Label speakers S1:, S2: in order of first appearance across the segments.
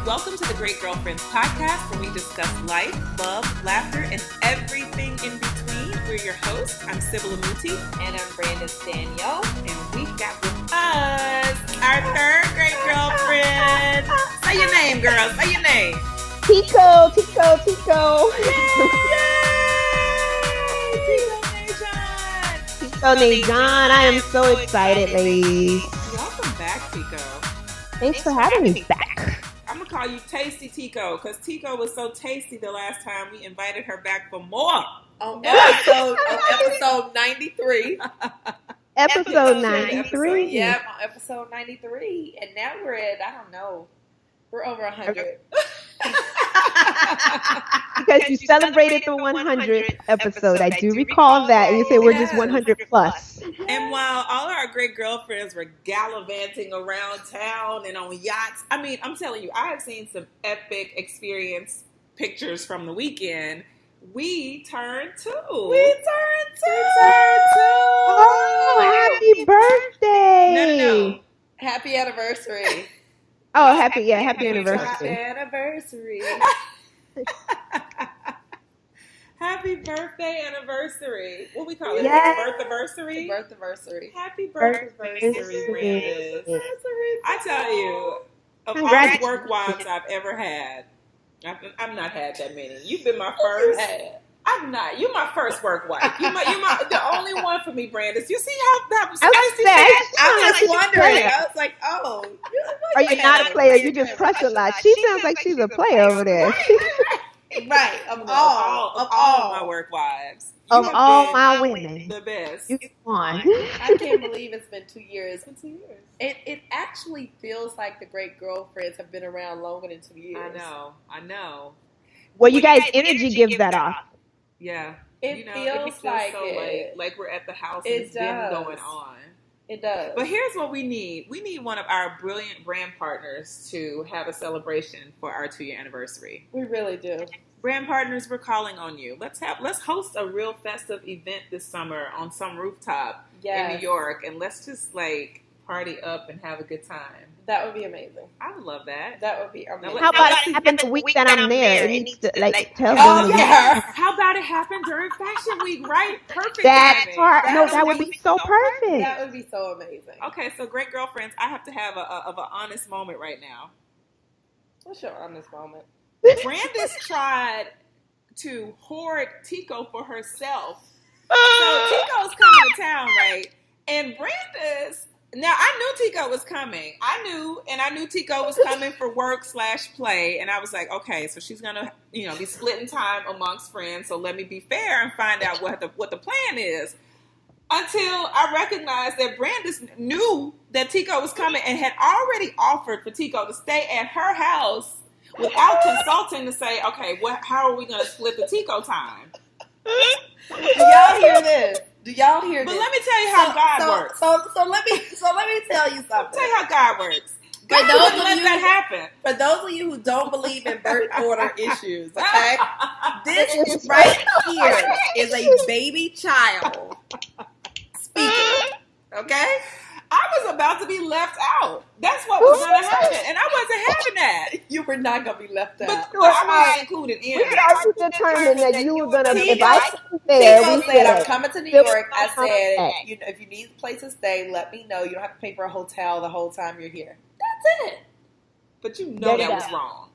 S1: Welcome to the Great Girlfriends podcast, where we discuss life, love, laughter, and everything in between. We're your hosts. I'm Sybil Amuti.
S2: And I'm Brandis Danielle.
S1: And we've got with us our third great girlfriend. Say your name, girl. Say your name.
S3: Tieko.
S1: Tieko
S3: Nejon. I am so excited, ladies.
S1: Welcome back, Tieko.
S3: Thanks for having me back.
S1: I'm going to call you Tasty Tieko, because Tieko was so tasty the last time we invited her back for more.
S2: On episode 93.
S3: Episode 93.
S2: Yep, on episode 93. And now we're at, I don't know, we're over 100.
S3: Because you celebrated the 100th episode. I do recall that. And you said we're just 100 plus.
S1: And while all our great girlfriends were gallivanting around town and on yachts, I mean, I'm telling you, I have seen some epic experience pictures from the weekend. We turned two.
S3: Oh, happy birthday.
S1: No.
S2: Happy anniversary.
S3: Oh, happy anniversary.
S2: Anniversary.
S1: Happy birthday anniversary. What we call it?
S3: Yes.
S1: Birth-iversary?
S2: Birth-iversary.
S1: Happy birthday, Brandis. I tell you, of all the work wives I've ever had, I've not had that many. You've been my first. I'm not. You're my first work wife. You're the only one for me, Brandis. You see how that was?
S2: I was wondering. I was like, oh.
S3: Are you not a player? You just crush a lot. She sounds like she's a player over there.
S2: Right. Of all
S1: my work wives.
S3: Of all my women.
S1: The best.
S3: You won.
S2: I can't believe it's been 2 years. It actually feels like the Great Girlfriends have been around longer than 2 years.
S1: I know.
S3: Well, you guys' energy gives that off.
S1: Yeah.
S2: It feels like
S1: so
S2: it.
S1: like we're at the house and it's been going on.
S2: It does.
S1: But here's what we need. We need one of our brilliant brand partners to have a celebration for our 2-year anniversary.
S2: We really do.
S1: Brand partners, we're calling on you. Let's host a real festive event this summer on some rooftop in New York, and let's just party up and have a good time.
S2: That would be amazing.
S1: I would love that.
S2: That would be amazing.
S3: How about it happen the week that I'm there? It needs to tell them.
S1: How about it happen during Fashion Week? Right? Perfect.
S3: That part. That would be so perfect.
S2: That would be so amazing.
S1: Okay, so great girlfriends, I have to have an honest moment right now.
S2: What's your honest moment?
S1: Brandis tried to hoard Tieko for herself. So Tico's coming to town, right? And Brandis, now I knew Tieko was coming. I knew Tieko was coming for work/play. And I was like, okay, so she's going to, be splitting time amongst friends. So let me be fair and find out what the plan is. Until I recognized that Brandis knew that Tieko was coming and had already offered for Tieko to stay at her house without consulting to say, okay, how are we going to split the Tieko time?
S2: Do y'all hear this?
S1: But let me tell you how God works.
S2: So let me tell you something.
S1: I'll tell you how God works. God doesn't let that happen.
S2: For those of you who don't believe in birth order issues, okay, this right here is a baby child speaking. Okay.
S1: I was about to be left out. That's what was going to happen. And I wasn't having that.
S2: You were not going to be left out.
S1: But I was included in
S3: it. We had already determined that you were going to, if I was
S2: there, we said, I'm coming to New York. I said, if you need a place to stay, let me know. You don't have to pay for a hotel the whole time you're here. That's it.
S1: But that was wrong.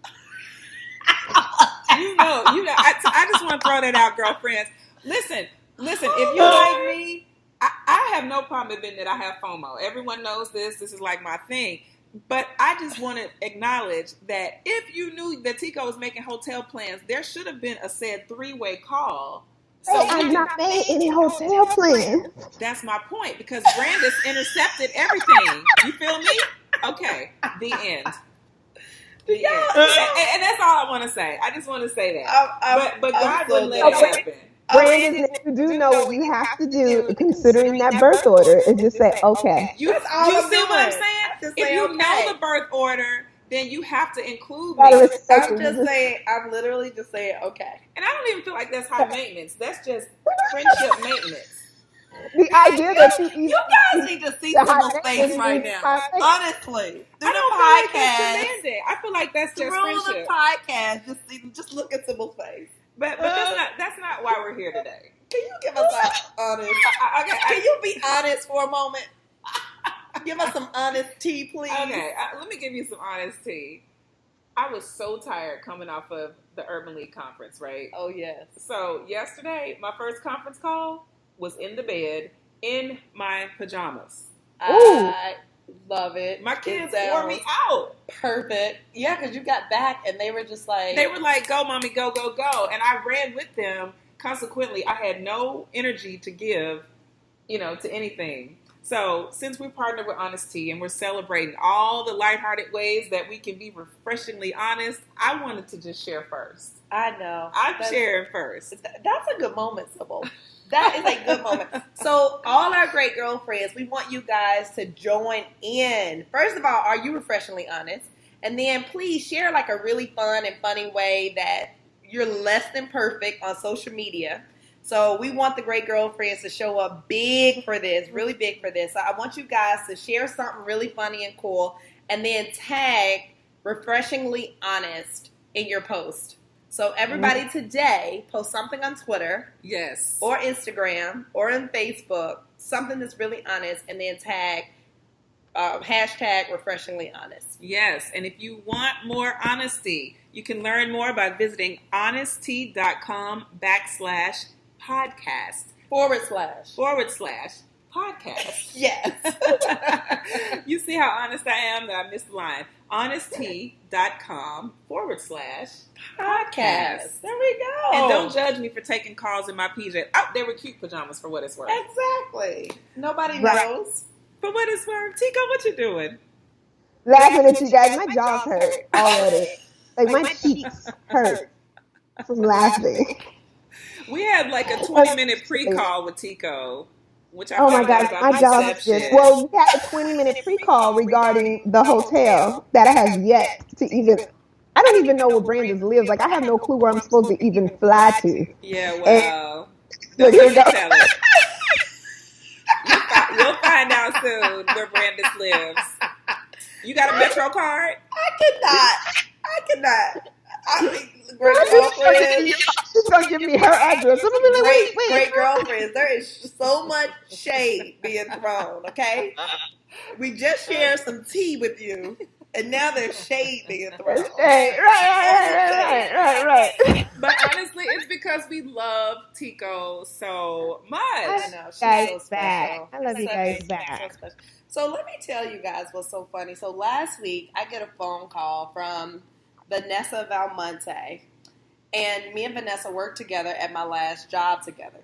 S1: I just want to throw that out, girlfriends. Listen, if you like me, I have no problem admitting that I have FOMO. Everyone knows this. This is like my thing. But I just want to acknowledge that if you knew that Tieko was making hotel plans, there should have been a said 3-way call.
S3: So I'm not made any hotel plans.
S1: That's my point, because Brandis intercepted everything. You feel me? Okay. The end. And that's all I want to say. I just want to say that. But God wouldn't let it happen.
S3: Brandis, you do know what you have to do, considering that birth order, is just say, okay.
S1: You see what I'm saying? If you know the birth order, then you have to include me.
S2: I'm literally just saying, okay.
S1: And I don't even feel like that's high maintenance. That's just friendship maintenance.
S3: The idea that
S2: You guys need to see Sybil's face right now. Honestly, through the podcast,
S1: I feel like that's just friendship.
S2: The podcast, just look at Sybil's face.
S1: But that's not why we're here today.
S2: Can you give us an honest? Can you be honest for a moment? Give us some honest tea, please.
S1: Okay, let me give you some honest tea. I was so tired coming off of the Urban League conference, right?
S2: Oh, yes.
S1: So yesterday, my first conference call was in the bed in my pajamas.
S2: I love it.
S1: My kids wore me out.
S2: Perfect. Yeah, because you got back and they were just like...
S1: They were like, go, mommy, go, go, go. And I ran with them. Consequently, I had no energy to give, to anything. So since we partnered with Honesty and we're celebrating all the lighthearted ways that we can be refreshingly honest, I wanted to just share first.
S2: I know.
S1: I'm sharing first.
S2: That's a good moment, Sybil. That is a good moment. So all our great girlfriends, we want you guys to join in. First of all, are you refreshingly honest? And then please share like a really fun and funny way that you're less than perfect on social media. So we want the great girlfriends to show up big for this, really big for this. So I want you guys to share something really funny and cool and then tag Refreshingly Honest in your post. So everybody today post something on Twitter.
S1: Yes.
S2: Or Instagram or on Facebook, something that's really honest, and then tag hashtag Refreshingly Honest.
S1: Yes. And if you want more honesty, you can learn more by visiting honesty.com/podcast. /podcast.
S2: Yes.
S1: You see how honest I am that I missed the line. Honesty.com/podcast.
S2: There we go.
S1: And don't judge me for taking calls in my PJs. Oh, they were cute pajamas for what it's worth.
S2: Exactly. Nobody knows.
S1: For what it's worth. Tieko, what you doing?
S3: Laughing at you guys. My jaws hurt already. Like my cheeks hurt from laughing.
S1: We had like a 20-minute pre-call with Tieko, which I
S3: my God, my jaws just. Well, we had a 20-minute pre-call regarding the hotel that I have yet to even. I don't even know where Brandon lives. Like I have no clue where I'm supposed to even fly to.
S1: Yeah, well, don't let me tell it. You'll find out soon where Brandon lives. You got a Metro card?
S2: I cannot. I mean, great girlfriends.
S3: She's gonna give me her address. I'm gonna be like, wait.
S2: Great girlfriends. There is so much shade being thrown. Okay, we just shared some tea with you, and now there's shade being thrown.
S3: Right.
S1: But honestly, it's because we love Tieko so much.
S2: I know she's so special.
S3: I love you guys back.
S2: So let me tell you guys what's so funny. So last week, I get a phone call from Vanessa Valmonte, and me and Vanessa worked together at my last job together.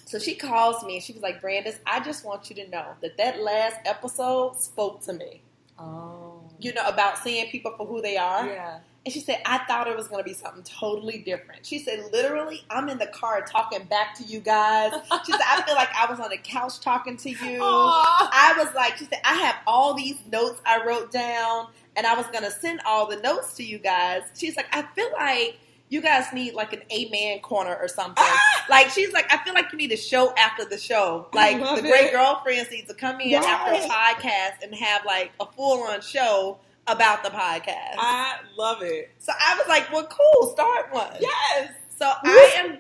S2: So she calls me and she was like, Brandis, I just want you to know that last episode spoke to me.
S1: Oh.
S2: About seeing people for who they are.
S1: Yeah.
S2: And she said, I thought it was going to be something totally different. She said, literally, I'm in the car talking back to you guys. She said, I feel like I was on the couch talking to you.
S1: Aww.
S2: I was like, she said, I have all these notes I wrote down, and I was going to send all the notes to you guys. She's like, I feel like you guys need like an amen corner or something. Like, she's like, I feel like you need a show after the show. Like, the great girlfriends need to come in after a podcast and have like a full-on show about the podcast.
S1: I love it.
S2: So I was like, well, cool, start one.
S1: Yes.
S2: So I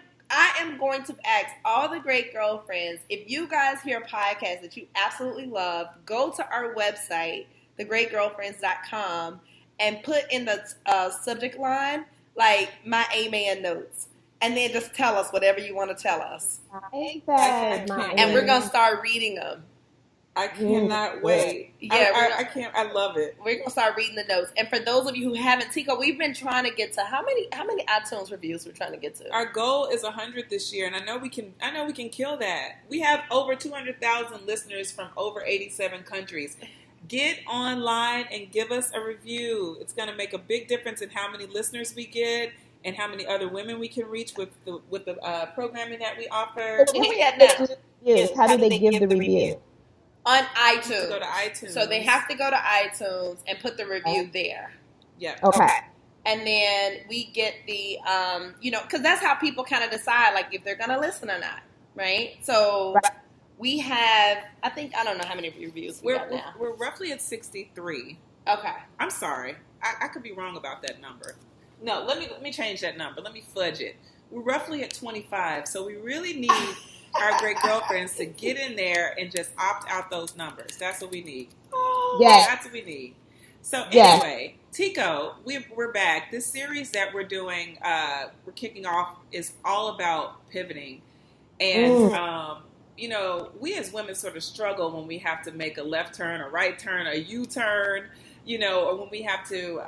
S2: am going to ask all the great girlfriends, if you guys hear podcasts that you absolutely love, go to our website, thegreatgirlfriends.com, and put in the subject line, like, my amen notes. And then just tell us whatever you want to tell us. And we're going to start reading them.
S1: I cannot wait.
S2: Yeah,
S1: I can't. I love it.
S2: We're gonna start reading the notes. And for those of you who haven't, Tieko, we've been trying to get to how many iTunes reviews we're trying to get to.
S1: Our goal is 100 this year, and I know we can kill that. We have over 200,000 listeners from over 87 countries. Get online and give us a review. It's gonna make a big difference in how many listeners we get and how many other women we can reach with the programming that we offer.
S2: Where we at now?
S3: Yes. How do they give the review?
S2: On iTunes.
S1: Go to iTunes.
S2: So they have to go to iTunes and put the review there.
S1: Yeah.
S3: Okay.
S2: And then we get the, because that's how people kind of decide, like, if they're going to listen or not, right? So we have, I don't know how many reviews we got now.
S1: We're roughly at 63.
S2: Okay.
S1: I'm sorry. I could be wrong about that number. No, let me change that number. Let me fudge it. We're roughly at 25, so we really need our great girlfriends to get in there and just opt out those numbers. That's what we need. That's what we need. So anyway, Tieko, we're back. This series that we're doing, we're kicking off, is all about pivoting. And, we as women sort of struggle when we have to make a left turn, a right turn, a U-turn, or when we have to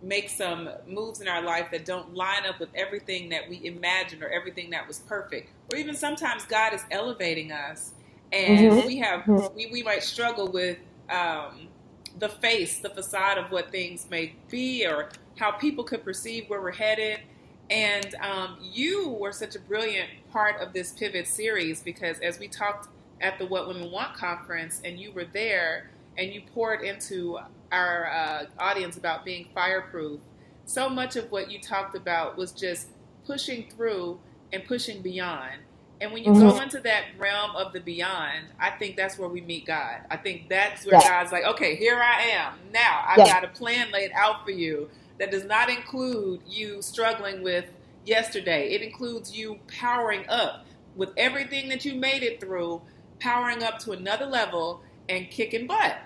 S1: make some moves in our life that don't line up with everything that we imagined or everything that was perfect. Or even sometimes God is elevating us and we might struggle with the facade of what things may be or how people could perceive where we're headed. And you were such a brilliant part of this pivot series because as we talked at the What Women Want conference and you were there and you poured into our audience about being fireproof, so much of what you talked about was just pushing through and pushing beyond. And when you go into that realm of the beyond, I think that's where we meet God. I think that's where God's like, okay, here I am. Now I've got a plan laid out for you that does not include you struggling with yesterday. It includes you powering up with everything that you made it through, powering up to another level and kicking butt.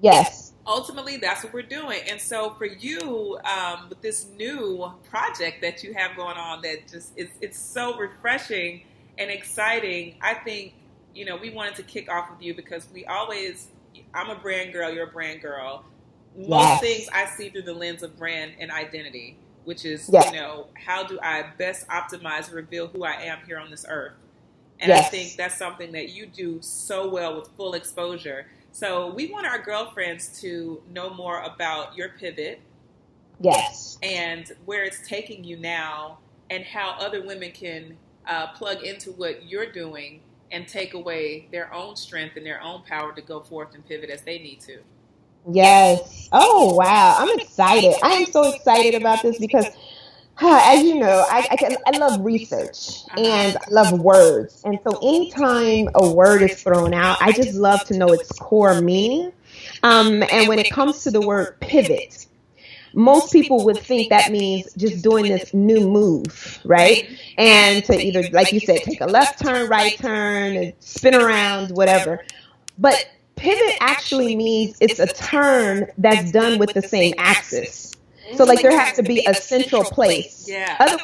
S3: Yes.
S1: Ultimately, that's what we're doing. And so for you, with this new project that you have going on that just it's so refreshing and exciting, I think, we wanted to kick off with you because I'm a brand girl, you're a brand girl. Most things I see through the lens of brand and identity, which is, how do I best optimize and reveal who I am here on this earth? And I think that's something that you do so well with full exposure. So we want our girlfriends to know more about your pivot.
S3: Yes.
S1: And where it's taking you now and how other women can plug into what you're doing and take away their own strength and their own power to go forth and pivot as they need to.
S3: Yes. Oh, wow. I'm excited. I am so excited about this because, as you know, I love research and I love words. And so anytime a word is thrown out, I just love to know its core meaning. And when it comes to the word pivot, most people would think that means just doing this new move, right? And to either, like you said, take a left turn, right turn, and spin around, whatever. But pivot actually means it's a turn that's done with the same axis. So like there has to be a central place.
S1: Yeah.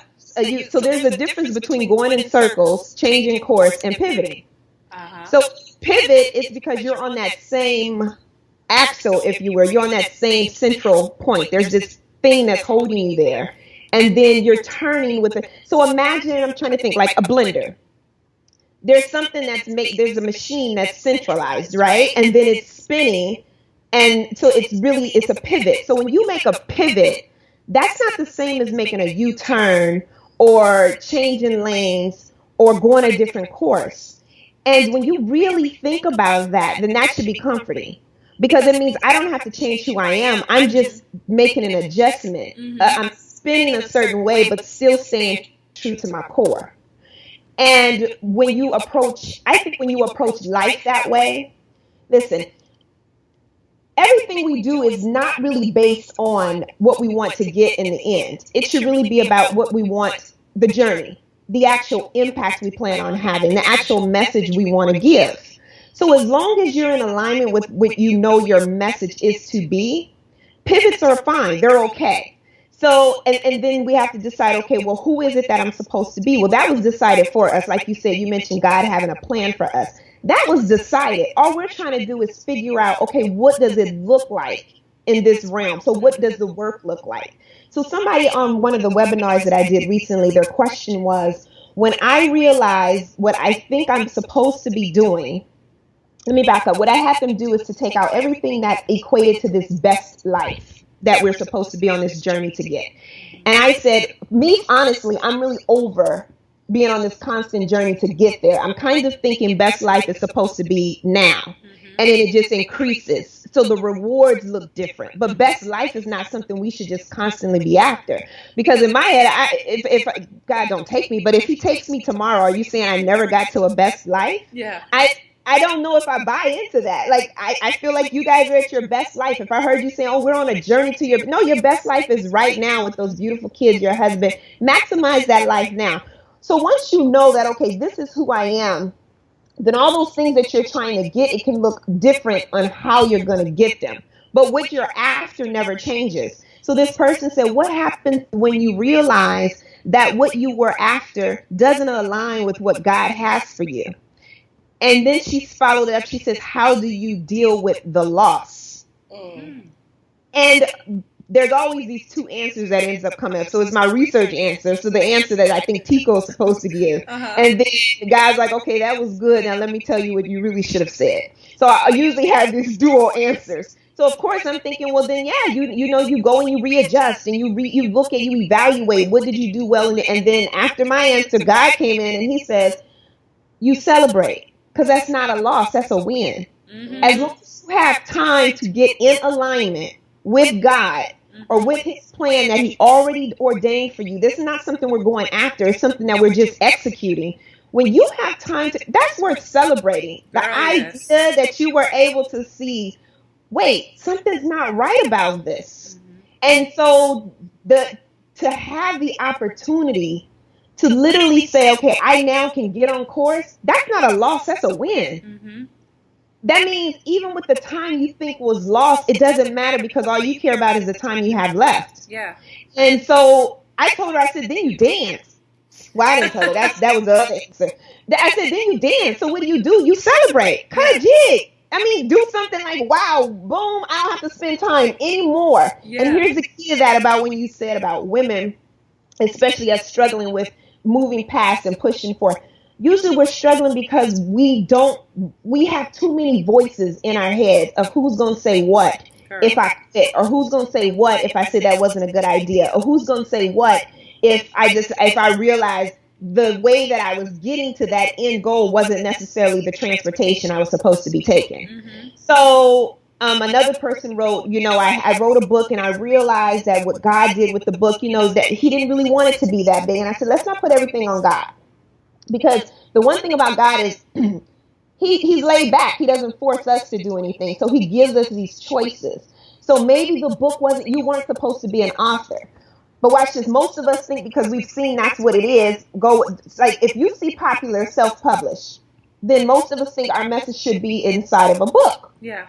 S3: So there's a difference between going in circles, changing course, and pivoting. So pivot is because you're on that same axle, if you were. You're on that same central point. There's this thing that's holding you there. And then you're turning with it. So imagine, I'm trying to think, like a blender. There's something there's a machine that's centralized, right? And then it's spinning. And so it's a pivot. So when you make a pivot, that's not the same as making a U-turn or changing lanes or going a different course. And when you really think about that, then that should be comforting. Because it means I don't have to change who I am. I'm just making an adjustment. I'm spinning a certain way, but still staying true to my core. And I think when you approach life that way, listen, everything we do is not really based on what we want to get in the end. It should really be about what we want, the journey, the actual impact we plan on having, the actual message we want to give. So as long as you're in alignment with what your message is to be, pivots are fine. They're okay. So, and then we have to decide, okay, well, who is it that I'm supposed to be? Well, that was decided for us. Like you said, you mentioned God having a plan for us. That was decided. All we're trying to do is figure out, okay, what does it look like in this realm? So what does the work look like? So somebody on one of the webinars that I did recently, their question was, when I realize what I think I'm supposed to be doing, let me back up. What I had them do is to take out everything that equated to this best life that we're supposed to be on this journey to get. And I said, me, honestly, I'm really over being on this constant journey to get there. I'm kind of thinking best life is supposed to be now. And then it just increases so the rewards look different. But best life is not something we should just constantly be after. Because in my head, if God don't take me, but if he takes me tomorrow, are you saying I never got to a best life?
S1: Yeah.
S3: I don't know if I buy into that. Like, I feel like you guys are at your best life. If I heard you saying, oh, we're on a journey to your best life is right now with those beautiful kids, your husband. Maximize that life now. So once you know that, okay, this is who I am, then all those things that you're trying to get, it can look different on how you're going to get them. But what you're after never changes. So this person said, what happens when you realize that what you were after doesn't align with what God has for you? And then she followed it up. She says, how do you deal with the loss? And there's always these two answers that ends up coming up. So it's my research answer. So the answer that I think Tieko is supposed to give. And then the guy's like, okay, that was good. Now let me tell you what you really should have said. So I usually have these dual answers. So of course I'm thinking, well then, yeah, you go and you readjust and you look at, you evaluate, what did you do well? And then after my answer, God came in and he says, you celebrate, because that's not a loss, that's a win. As long as you have time to get in alignment with God or with his plan that he already ordained for you, this is not something we're going after, it's something that we're just executing. When you have time to, that's worth celebrating. The idea that you were able to see, wait, something's not right about this. And so to have the opportunity to literally say, okay, I now can get on course, that's not a loss, that's a win. That means even with the time you think was lost, it doesn't matter, because all you care about is the time you have left.
S1: Yeah.
S3: And so I told her, I said, then you dance. Well, I didn't tell her. That was the other answer. I said, then you dance. So what do? You celebrate. Cut a jig. I mean, do something like, wow, boom, I don't have to spend time anymore. Yeah. And here's the key to that about when you said about women, especially us struggling with moving past and pushing forth. Usually we're struggling because we have too many voices in our head of who's going to say what if I quit, or who's going to say what if I said that wasn't a good idea, or who's going to say what if I realize the way that I was getting to that end goal wasn't necessarily the transportation I was supposed to be taking. So another person wrote, I wrote a book and I realized that what God did with the book, that he didn't really want it to be that big. And I said, let's not put everything on God. Because the one thing about God is he's laid back. He doesn't force us to do anything. So he gives us these choices. So maybe the book you weren't supposed to be an author. But watch this. Most of us think because we've seen that's what it is. Like if you see popular self-published, then most of us think our message should be inside of a book.
S1: Yeah.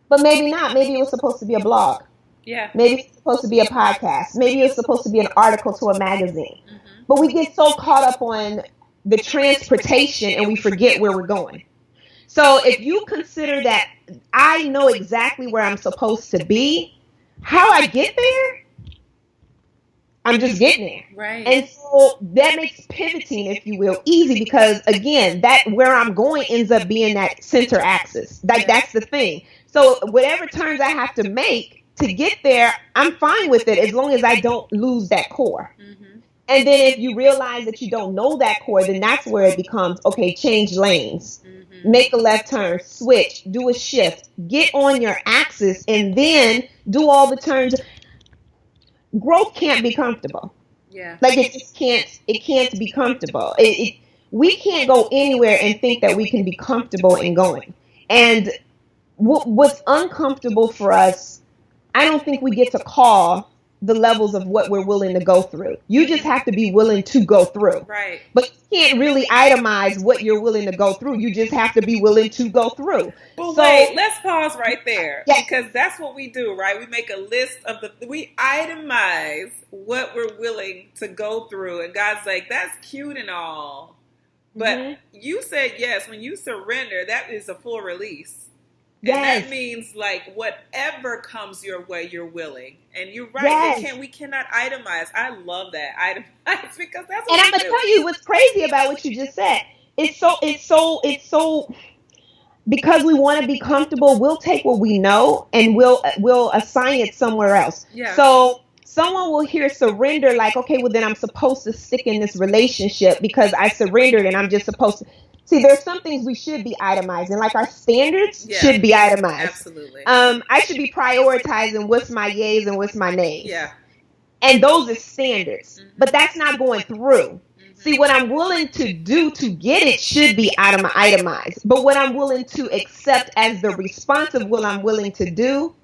S3: But maybe not. Maybe it was supposed to be a blog.
S1: Yeah.
S3: Maybe it's supposed to be a podcast. Maybe it's supposed to be an article to a magazine. But we get so caught up on the transportation and we forget where we're going. So if you consider that I know exactly where I'm supposed to be, how I get there, I'm just getting there.
S1: Right.
S3: And so that makes pivoting, if you will, easy, because again, that where I'm going ends up being that center axis. That's the thing. So whatever turns I have to make to get there, I'm fine with it as long as I don't lose that core. And then if you realize that you don't know that core, then that's where it becomes, okay, change lanes, make a left turn, switch, do a shift, get on your axis, and then do all the turns. Growth can't be comfortable.
S1: Yeah.
S3: Like it just can't be comfortable. We can't go anywhere and think that we can be comfortable in going. And what's uncomfortable for us, I don't think we get to call the levels of what we're willing to go through. You just have to be willing to go through.
S1: Right.
S3: But you can't really itemize what you're willing to go through. You just have to be willing to go through.
S1: But wait, let's pause right there.
S3: Yes.
S1: Because that's what we do, right? We make a list of we itemize what we're willing to go through. And God's like, that's cute and all. But you said yes, when you surrender, that is a full release. And that means like whatever comes your way, you're willing. And you're right.
S3: Yes.
S1: We cannot itemize. I love that. Itemize because that's what
S3: And I'm gonna tell you what's crazy about what you just said. It's so because we want to be comfortable, we'll take what we know and we'll assign it somewhere else.
S1: Yeah.
S3: So someone will hear surrender like, okay, well then I'm supposed to stick in this relationship because I surrendered and I'm just supposed to. See, there's some things we should be itemizing, like our standards should be itemized.
S1: Absolutely.
S3: I should be prioritizing what's my yays and what's my nays.
S1: Yeah.
S3: And those are standards, but that's not going through. See, what I'm willing to do to get it should be itemized, but what I'm willing to accept as the response of what I'm willing to do,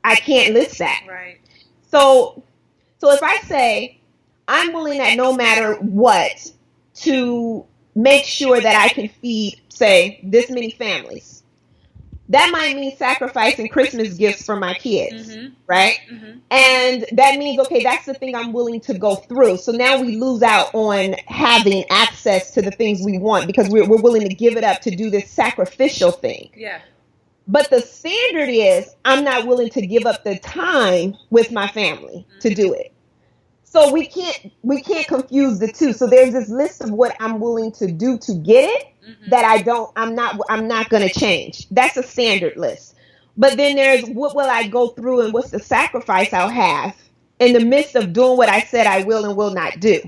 S3: I can't list that.
S1: Right.
S3: So if I say I'm willing at no matter what to make sure that I can feed, say, this many families, that might mean sacrificing Christmas gifts for my kids, right? And that means, okay, that's the thing I'm willing to go through. So now we lose out on having access to the things we want because we're willing to give it up to do this sacrificial thing.
S1: Yeah.
S3: But the standard is I'm not willing to give up the time with my family to do it. So we can't confuse the two. So there's this list of what I'm willing to do to get it that I'm not going to change. That's a standard list. But then there's what will I go through and what's the sacrifice I'll have in the midst of doing what I said I will and will not do.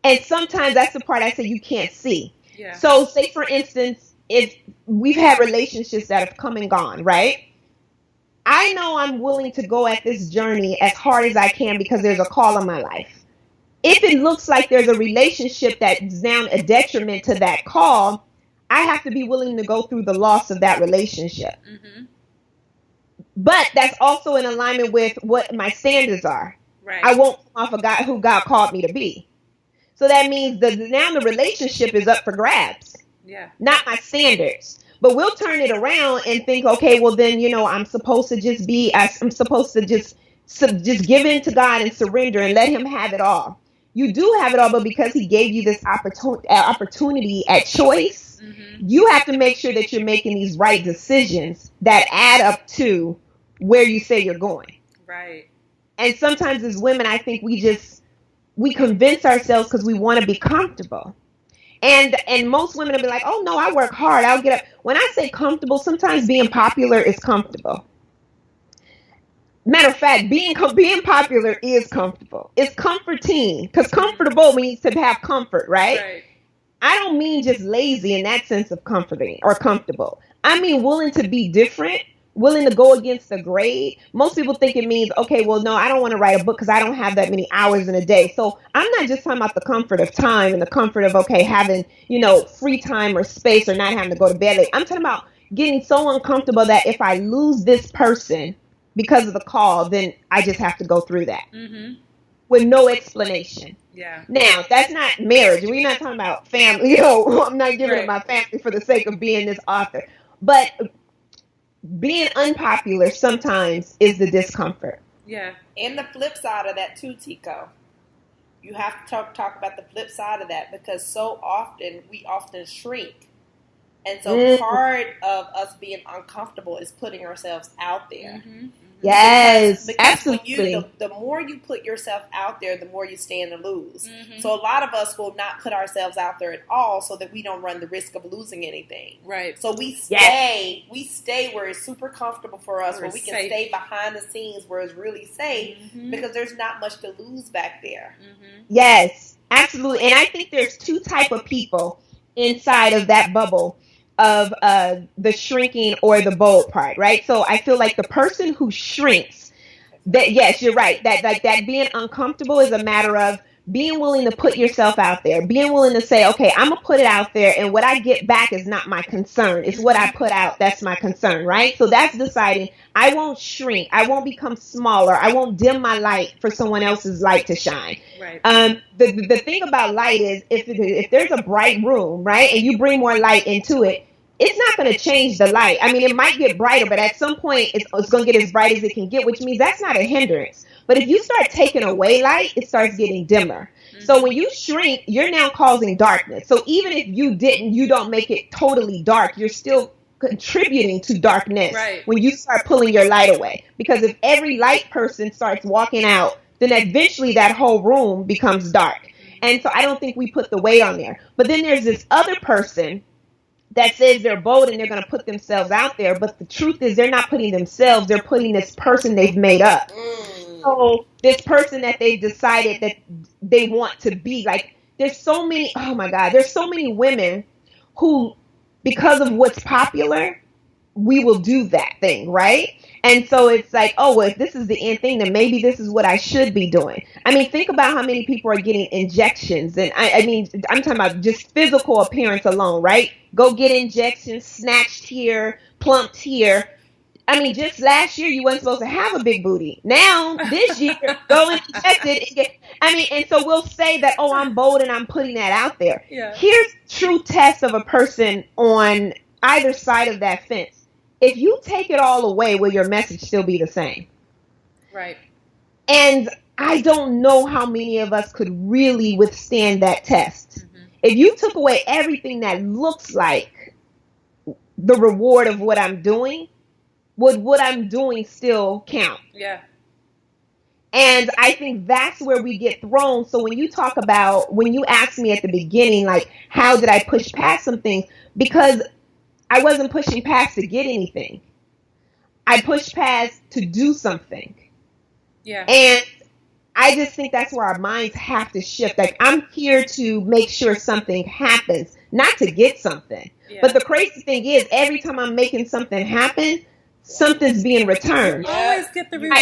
S3: And sometimes that's the part I say you can't see.
S1: Yeah.
S3: So say for instance, if we've had relationships that have come and gone, right? I know I'm willing to go at this journey as hard as I can because there's a call on my life. If it looks like there's a relationship that's now a detriment to that call, I have to be willing to go through the loss of that relationship. But that's also in alignment with what my standards are.
S1: Right.
S3: I won't come off a guy who God called me to be. So that means that now the relationship is up for grabs.
S1: Yeah.
S3: Not my standards. But we'll turn it around and think, okay, well then, I'm supposed to just give in to God and surrender and let him have it all. You do have it all, but because he gave you this opportunity at choice, you have to make sure that you're making these right decisions that add up to where you say you're going.
S1: Right.
S3: And sometimes as women, I think we convince ourselves because we want to be comfortable. And most women will be like, oh no, I work hard, I'll get up. When I say comfortable, sometimes being popular is comfortable. Matter of fact, being popular is comfortable. It's comforting because comfortable means to have comfort, right? I don't mean just lazy in that sense of comforting or comfortable. I mean willing to be different, willing to go against the grade. Most people think it means, okay, well, no, I don't want to write a book because I don't have that many hours in a day. So I'm not just talking about the comfort of time and the comfort of, okay, having, free time or space or not having to go to bed late. I'm talking about getting so uncomfortable that if I lose this person because of the call, then I just have to go through that with no explanation.
S1: Yeah. Now,
S3: that's not marriage. We're not talking about family. I'm not giving up my family for the sake of being this author. But being unpopular sometimes is the discomfort.
S1: Yeah.
S2: And the flip side of that too, Tieko. You have to talk about the flip side of that because so often we shrink. And so part of us being uncomfortable is putting ourselves out there.
S3: Yes,
S2: because
S3: absolutely.
S2: The more you put yourself out there, the more you stand to lose. So a lot of us will not put ourselves out there at all so that we don't run the risk of losing anything.
S1: Right.
S2: So we stay where it's super comfortable for us, where we can stay behind the scenes where it's really safe because there's not much to lose back there.
S3: Yes, absolutely. And I think there's two type of people inside of that bubble of the shrinking or the bold part, right? So I feel like the person who shrinks, that yes, you're right. That being uncomfortable is a matter of being willing to put yourself out there, being willing to say, okay, I'm gonna put it out there, and what I get back is not my concern. It's what I put out that's my concern, right? So that's deciding I won't shrink, I won't become smaller, I won't dim my light for someone else's light to shine.
S1: Right.
S3: The thing about light is if there's a bright room, right, and you bring more light into it, it's not going to change the light. I mean, it might get brighter, but at some point it's going to get as bright as it can get, which means that's not a hindrance. But if you start taking away light, it starts getting dimmer. So when you shrink, you're now causing darkness. So even if you don't make it totally dark, you're still contributing to darkness when you start pulling your light away. Because if every light person starts walking out, then eventually that whole room becomes dark. And so I don't think we put the weight on there. But then there's this other person that says they're bold and they're going to put themselves out there. But the truth is they're not putting themselves. They're putting this person they've made up. So this person that they've decided that they want to be. Like, there's so many, oh my God, there's so many women who, because of what's popular, we will do that thing, right? And so it's like, oh, well, if this is the end thing, then maybe this is what I should be doing. I mean, think about how many people are getting injections. And I mean, I'm talking about just physical appearance alone, right? Go get injections, snatched here, plumped here. I mean, just last year, you weren't supposed to have a big booty. Now, this year, go and inject it. And and so we'll say that, oh, I'm bold and I'm putting that out there.
S1: Yeah.
S3: Here's true test of a person on either side of that fence. If you take it all away, will your message still be the same?
S1: Right.
S3: And I don't know how many of us could really withstand that test. Mm-hmm. If you took away everything that looks like the reward of what I'm doing, would what I'm doing still count?
S1: Yeah.
S3: And I think that's where we get thrown. So when you talk about, when you asked me at the beginning, like, how did I push past some things? Because I wasn't pushing past to get anything. I pushed past to do something.
S1: Yeah.
S3: And I just think that's where our minds have to shift. Like, I'm here to make sure something happens, not to get something. Yeah. But the crazy thing is, every time I'm making something happen, something's being returned.
S1: You always get the reward.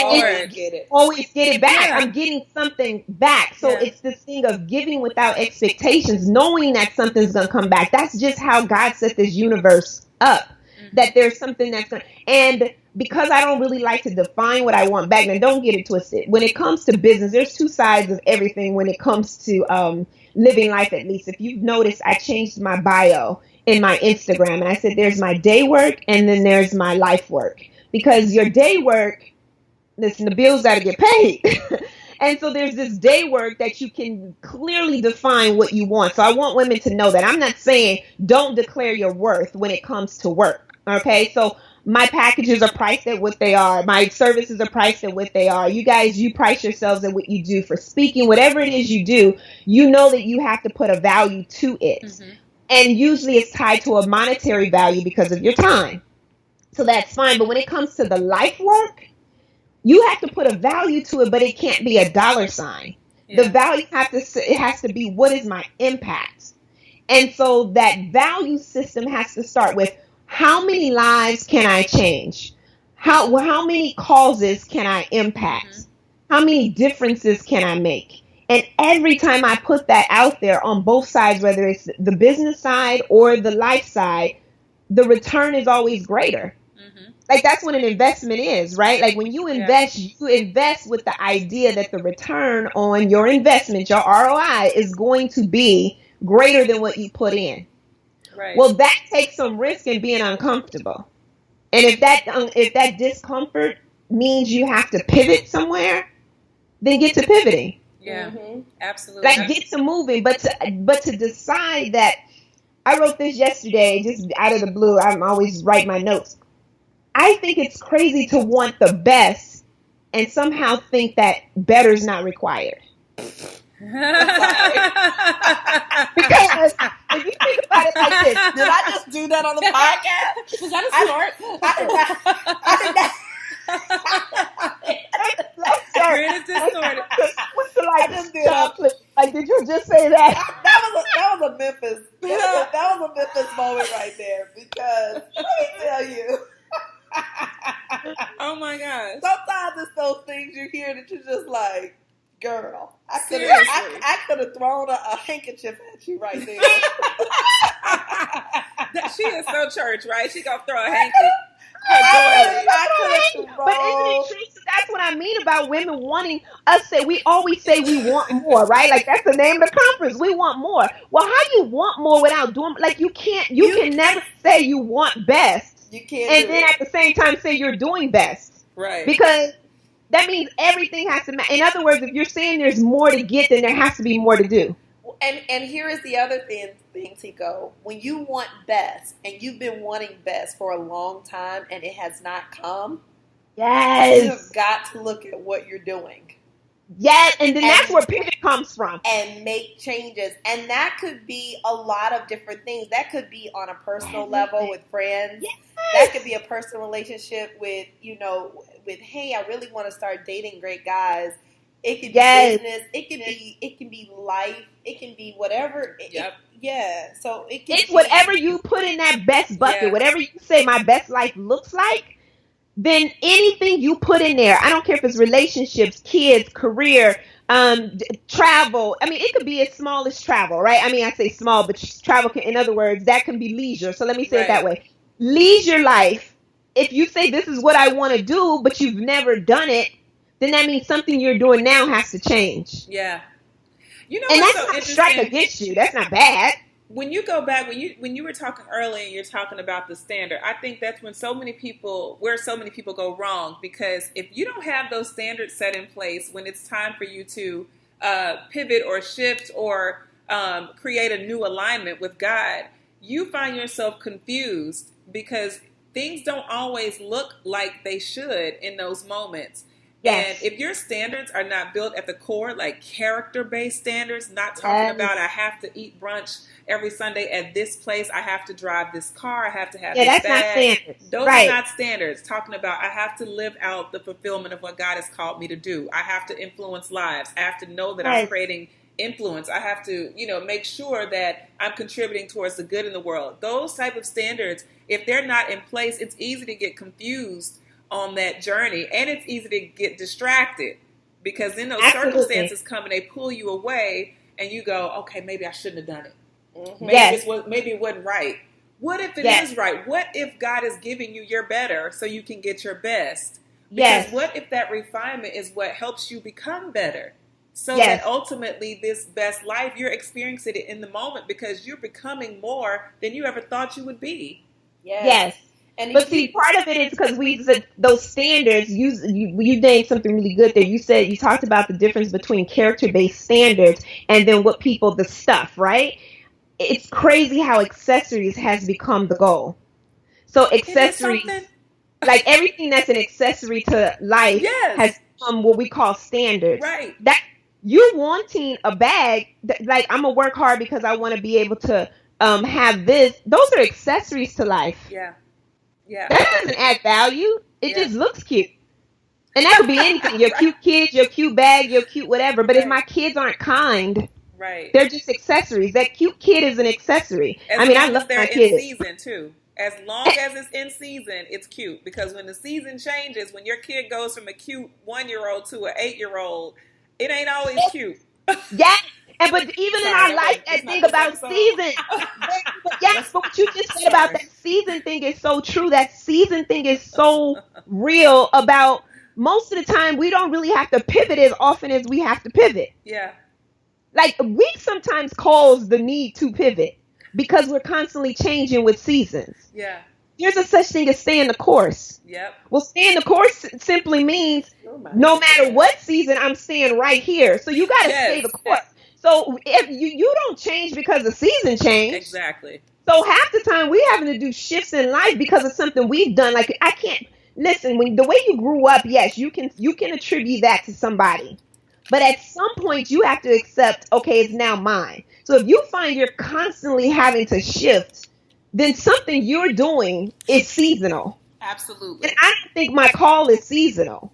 S3: Always get it back. Yeah. I'm getting something back. So it's this thing of giving without expectations, knowing that something's going to come back. That's just how God set this universe up, that there's something that's going to, and because I don't really like to define what I want back, and don't get it twisted. When it comes to business, there's two sides of everything when it comes to living life, at least. If you've noticed, I changed my bio in my Instagram, and I said there's my day work and then there's my life work, because your day work, listen, the bills got to get paid. And so there's this day work that you can clearly define what you want. So I want women to know that. I'm not saying don't declare your worth when it comes to work. Okay, so my packages are priced at what they are. My services are priced at what they are. You guys, you price yourselves at what you do for speaking. Whatever it is you do, you know that you have to put a value to it. Mm-hmm. And usually it's tied to a monetary value because of your time. So that's fine. But when it comes to the life work, you have to put a value to it, but it can't be a dollar sign. Yeah. The value has to be, what is my impact? And so that value system has to start with, how many lives can I change? How many causes can I impact? Mm-hmm. How many differences can I make? And every time I put that out there on both sides, whether it's the business side or the life side, the return is always greater. Mm-hmm. Like, that's what an investment is, right? Like, when you invest, you invest with the idea that the return on your investment, your ROI, is going to be greater than what you put in.
S1: Right.
S3: Well, that takes some risk in being uncomfortable. And if that discomfort means you have to pivot somewhere, then get to pivoting.
S1: Yeah, absolutely.
S3: Like, get to moving, but to decide that, I wrote this yesterday, just out of the blue. I'm always write my notes. I think it's crazy to want the best and somehow think that better is not required. Because if you think about it like this,
S2: did I just do that on the podcast?
S1: Was that a snort?
S2: I did not.
S3: What's the like? Did you just say that?
S2: That was a Memphis. That was a Memphis moment right there. Because let me tell you.
S1: Oh my gosh!
S2: Sometimes it's those things you hear that you're just like, girl, I could have thrown a handkerchief at you right there.
S1: She is so church, right? She gonna throw a handkerchief.
S3: But isn't it true? So that's what I mean about women wanting us. We always say we want more, right? Like, that's the name of the conference. We want more. Well, how do you want more without doing? Like, you can never say you want best.
S2: You can't.
S3: And then at the same time say you're doing best,
S1: right?
S3: Because that means everything has to match. In other words, if you're saying there's more to get, then there has to be more to do.
S2: And here is the other thing, Tieko. When you want best, and you've been wanting best for a long time, and it has not come,
S3: yes,
S2: you've got to look at what you're doing.
S3: Yes, and then that's where pivot comes from.
S2: And make changes. And that could be a lot of different things. That could be on a personal level with friends. Yes. That could be a personal relationship with, hey, I really want to start dating great guys. It could be business. It can be life. It can be whatever. So
S3: it's whatever you put in that best bucket. Whatever you say my best life looks like, then anything you put in there, I don't care if it's relationships, kids, career, travel. I mean, it could be as small as travel, right? I mean, I say small, but travel can, in other words, that can be leisure. So let me say it that way. Leisure life. If you say this is what I want to do, but you've never done it, then that means something you're doing now has to change.
S1: Yeah. You know,
S3: and that's not a strike against you. That's not bad.
S1: When you go back, when you were talking earlier, and you're talking about the standard, I think that's when so many people go wrong, because if you don't have those standards set in place when it's time for you to pivot or shift or create a new alignment with God, you find yourself confused because things don't always look like they should in those moments. Yes. And if your standards are not built at the core, like character-based standards, not talking about I have to eat brunch every Sunday at this place, I have to drive this car, I have to have this bag.
S3: Not standards.
S1: Those are not standards. Talking about I have to live out the fulfillment of what God has called me to do. I have to influence lives. I have to know that I'm creating influence. I have to, make sure that I'm contributing towards the good in the world. Those type of standards, if they're not in place, it's easy to get confused on that journey, and it's easy to get distracted because then those circumstances come and they pull you away, and you go, okay, maybe I shouldn't have done it. Mm-hmm. Maybe it wasn't right. What if it is right? What if God is giving you your better so you can get your best? Because what if that refinement is what helps you become better? So that ultimately this best life, you're experiencing it in the moment because you're becoming more than you ever thought you would be.
S3: Yes. But see, part of it is because we said those standards. You named something really good there. You talked about the difference between character-based standards and then the stuff, right? It's crazy how accessories has become the goal. So accessories, like everything that's an accessory to life, has become what we call standards.
S1: Right.
S3: That you wanting a bag, like I'm gonna work hard because I want to be able to have this. Those are accessories to life.
S1: Yeah. Yeah.
S3: That doesn't add value. It just looks cute. And that could be anything. Your cute kids, your cute bag, your cute whatever. But if my kids aren't kind, they're just accessories. That cute kid is an accessory. I love my kids.
S1: In season too. As long as it's in season, it's cute. Because when the season changes, when your kid goes from a cute 1-year-old to an 8-year-old, it ain't always cute.
S3: But even in our life, that thing about season. But what you just said about that season thing is so true. That season thing is so real about most of the time we don't really have to pivot as often as we have to pivot.
S1: Yeah.
S3: Like we sometimes cause the need to pivot because we're constantly changing with seasons.
S1: Yeah.
S3: There's a such thing as staying the course.
S1: Yep.
S3: Well, staying the course simply means no matter what season, I'm staying right here. So you got to stay the course. So if you don't change because the season changed.
S1: Exactly.
S3: So half the time we having to do shifts in life because of something we've done. Like I can't listen, when the way you grew up, yes, you can attribute that to somebody. But at some point you have to accept, okay, it's now mine. So if you find you're constantly having to shift, then something you're doing is seasonal.
S1: Absolutely.
S3: And I don't think my call is seasonal.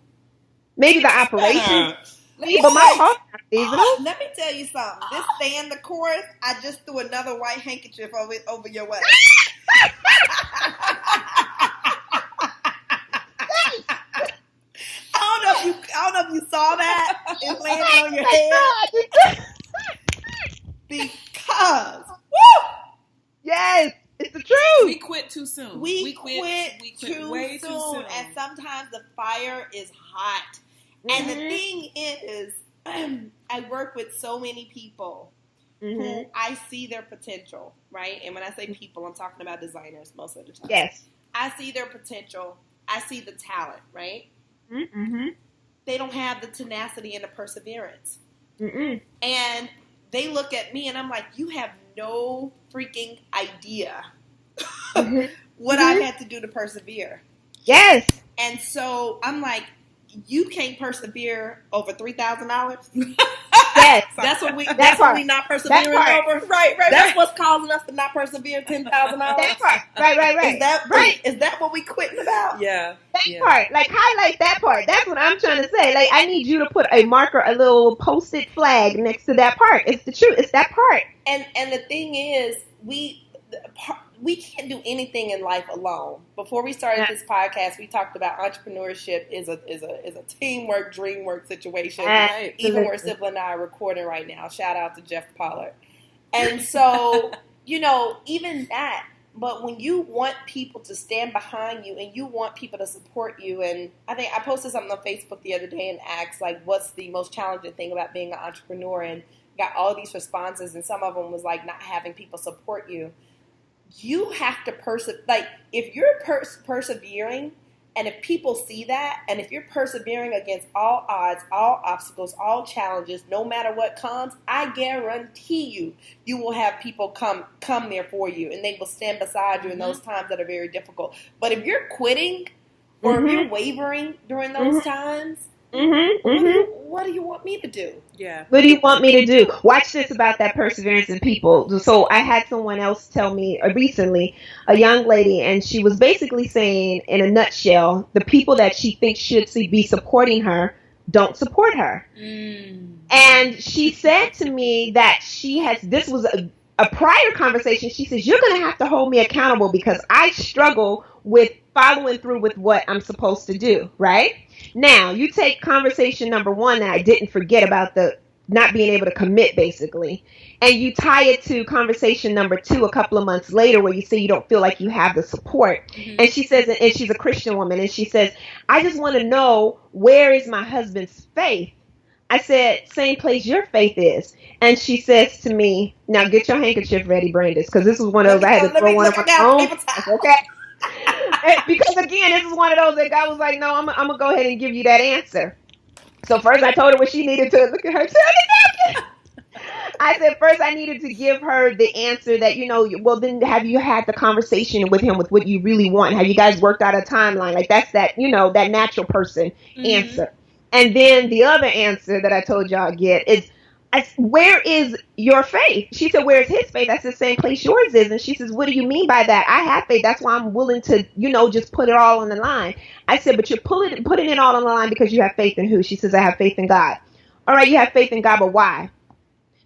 S3: Maybe the operation. But my call is seasonal.
S2: Let me tell you something. This staying the course, I just threw another white handkerchief over your way. I don't know if you saw that. It landed on your head. Because,
S3: yes, it's the truth.
S1: We quit too soon.
S2: We quit way too soon. And sometimes the fire is hot. And the thing is, I work with so many people who I see their potential, right? And when I say people, I'm talking about designers most of the time.
S3: Yes.
S2: I see their potential. I see the talent, right?
S3: Mm-hmm.
S2: They don't have the tenacity and the perseverance.
S3: Mm-mm.
S2: And they look at me and I'm like, you have no freaking idea what I've had to do to persevere.
S3: Yes.
S2: And so I'm like, you can't persevere over $3,000?
S3: Yes.
S2: That's what we not persevering over.
S1: Right.
S2: That's what's causing us to not persevere 10,000 hours.
S3: That part. Right.
S2: Is that what we quitting about?
S1: Yeah.
S3: That part. Like, highlight that part. That's what I'm trying to say. Like, I need you to put a marker, a little post-it flag next to that part. It's the truth. It's that part.
S2: And the thing is, we can't do anything in life alone. Before we started this podcast, we talked about entrepreneurship is a teamwork, dream work situation.
S1: Right.
S2: Even where Sybil and I are recording right now. Shout out to Jeff Pollard. And so, even that. But when you want people to stand behind you and you want people to support you, and I think I posted something on Facebook the other day and asked, like, what's the most challenging thing about being an entrepreneur? And got all these responses, and some of them was like not having people support you. You have to like, if you're persevering, and if people see that, and if you're persevering against all odds, all obstacles, all challenges, no matter what comes, I guarantee you will have people come there for you, and they will stand beside you in those times that are very difficult. But if you're quitting or if you're wavering during those times, what do you want me to do?
S1: Yeah.
S3: What do you want me to do? Watch this about that perseverance in people. So I had someone else tell me recently, a young lady, and she was basically saying, in a nutshell, the people that she thinks should be supporting her don't support her. And she said to me that this was a prior conversation. She says, you're going to have to hold me accountable because I struggle with following through with what I'm supposed to do, right? Now, you take conversation number one that I didn't forget about, the not being able to commit, basically, and you tie it to conversation number two a couple of months later where you say you don't feel like you have the support. And she says, and she's a Christian woman, and she says, I just want to know, where is my husband's faith? I said, same place your faith is. And she says to me, now get your handkerchief ready, Brandis, because this was one of those, I had to throw one of my own. Okay. Because again, this is one of those that God was like, no, I'm going to go ahead and give you that answer. So first I told her what she needed to look at her. I said, first I needed to give her the answer that, well, then have you had the conversation with him with what you really want? Have you guys worked out a timeline? Like, that's that, that natural person answer. And then the other answer that I told y'all get is, where is your faith? She said, where's his faith? That's the same place yours is. And she says, what do you mean by that? I have faith. That's why I'm willing to, just put it all on the line. I said, but you're putting it all on the line because you have faith in who? She says, I have faith in God. All right, you have faith in God, but why?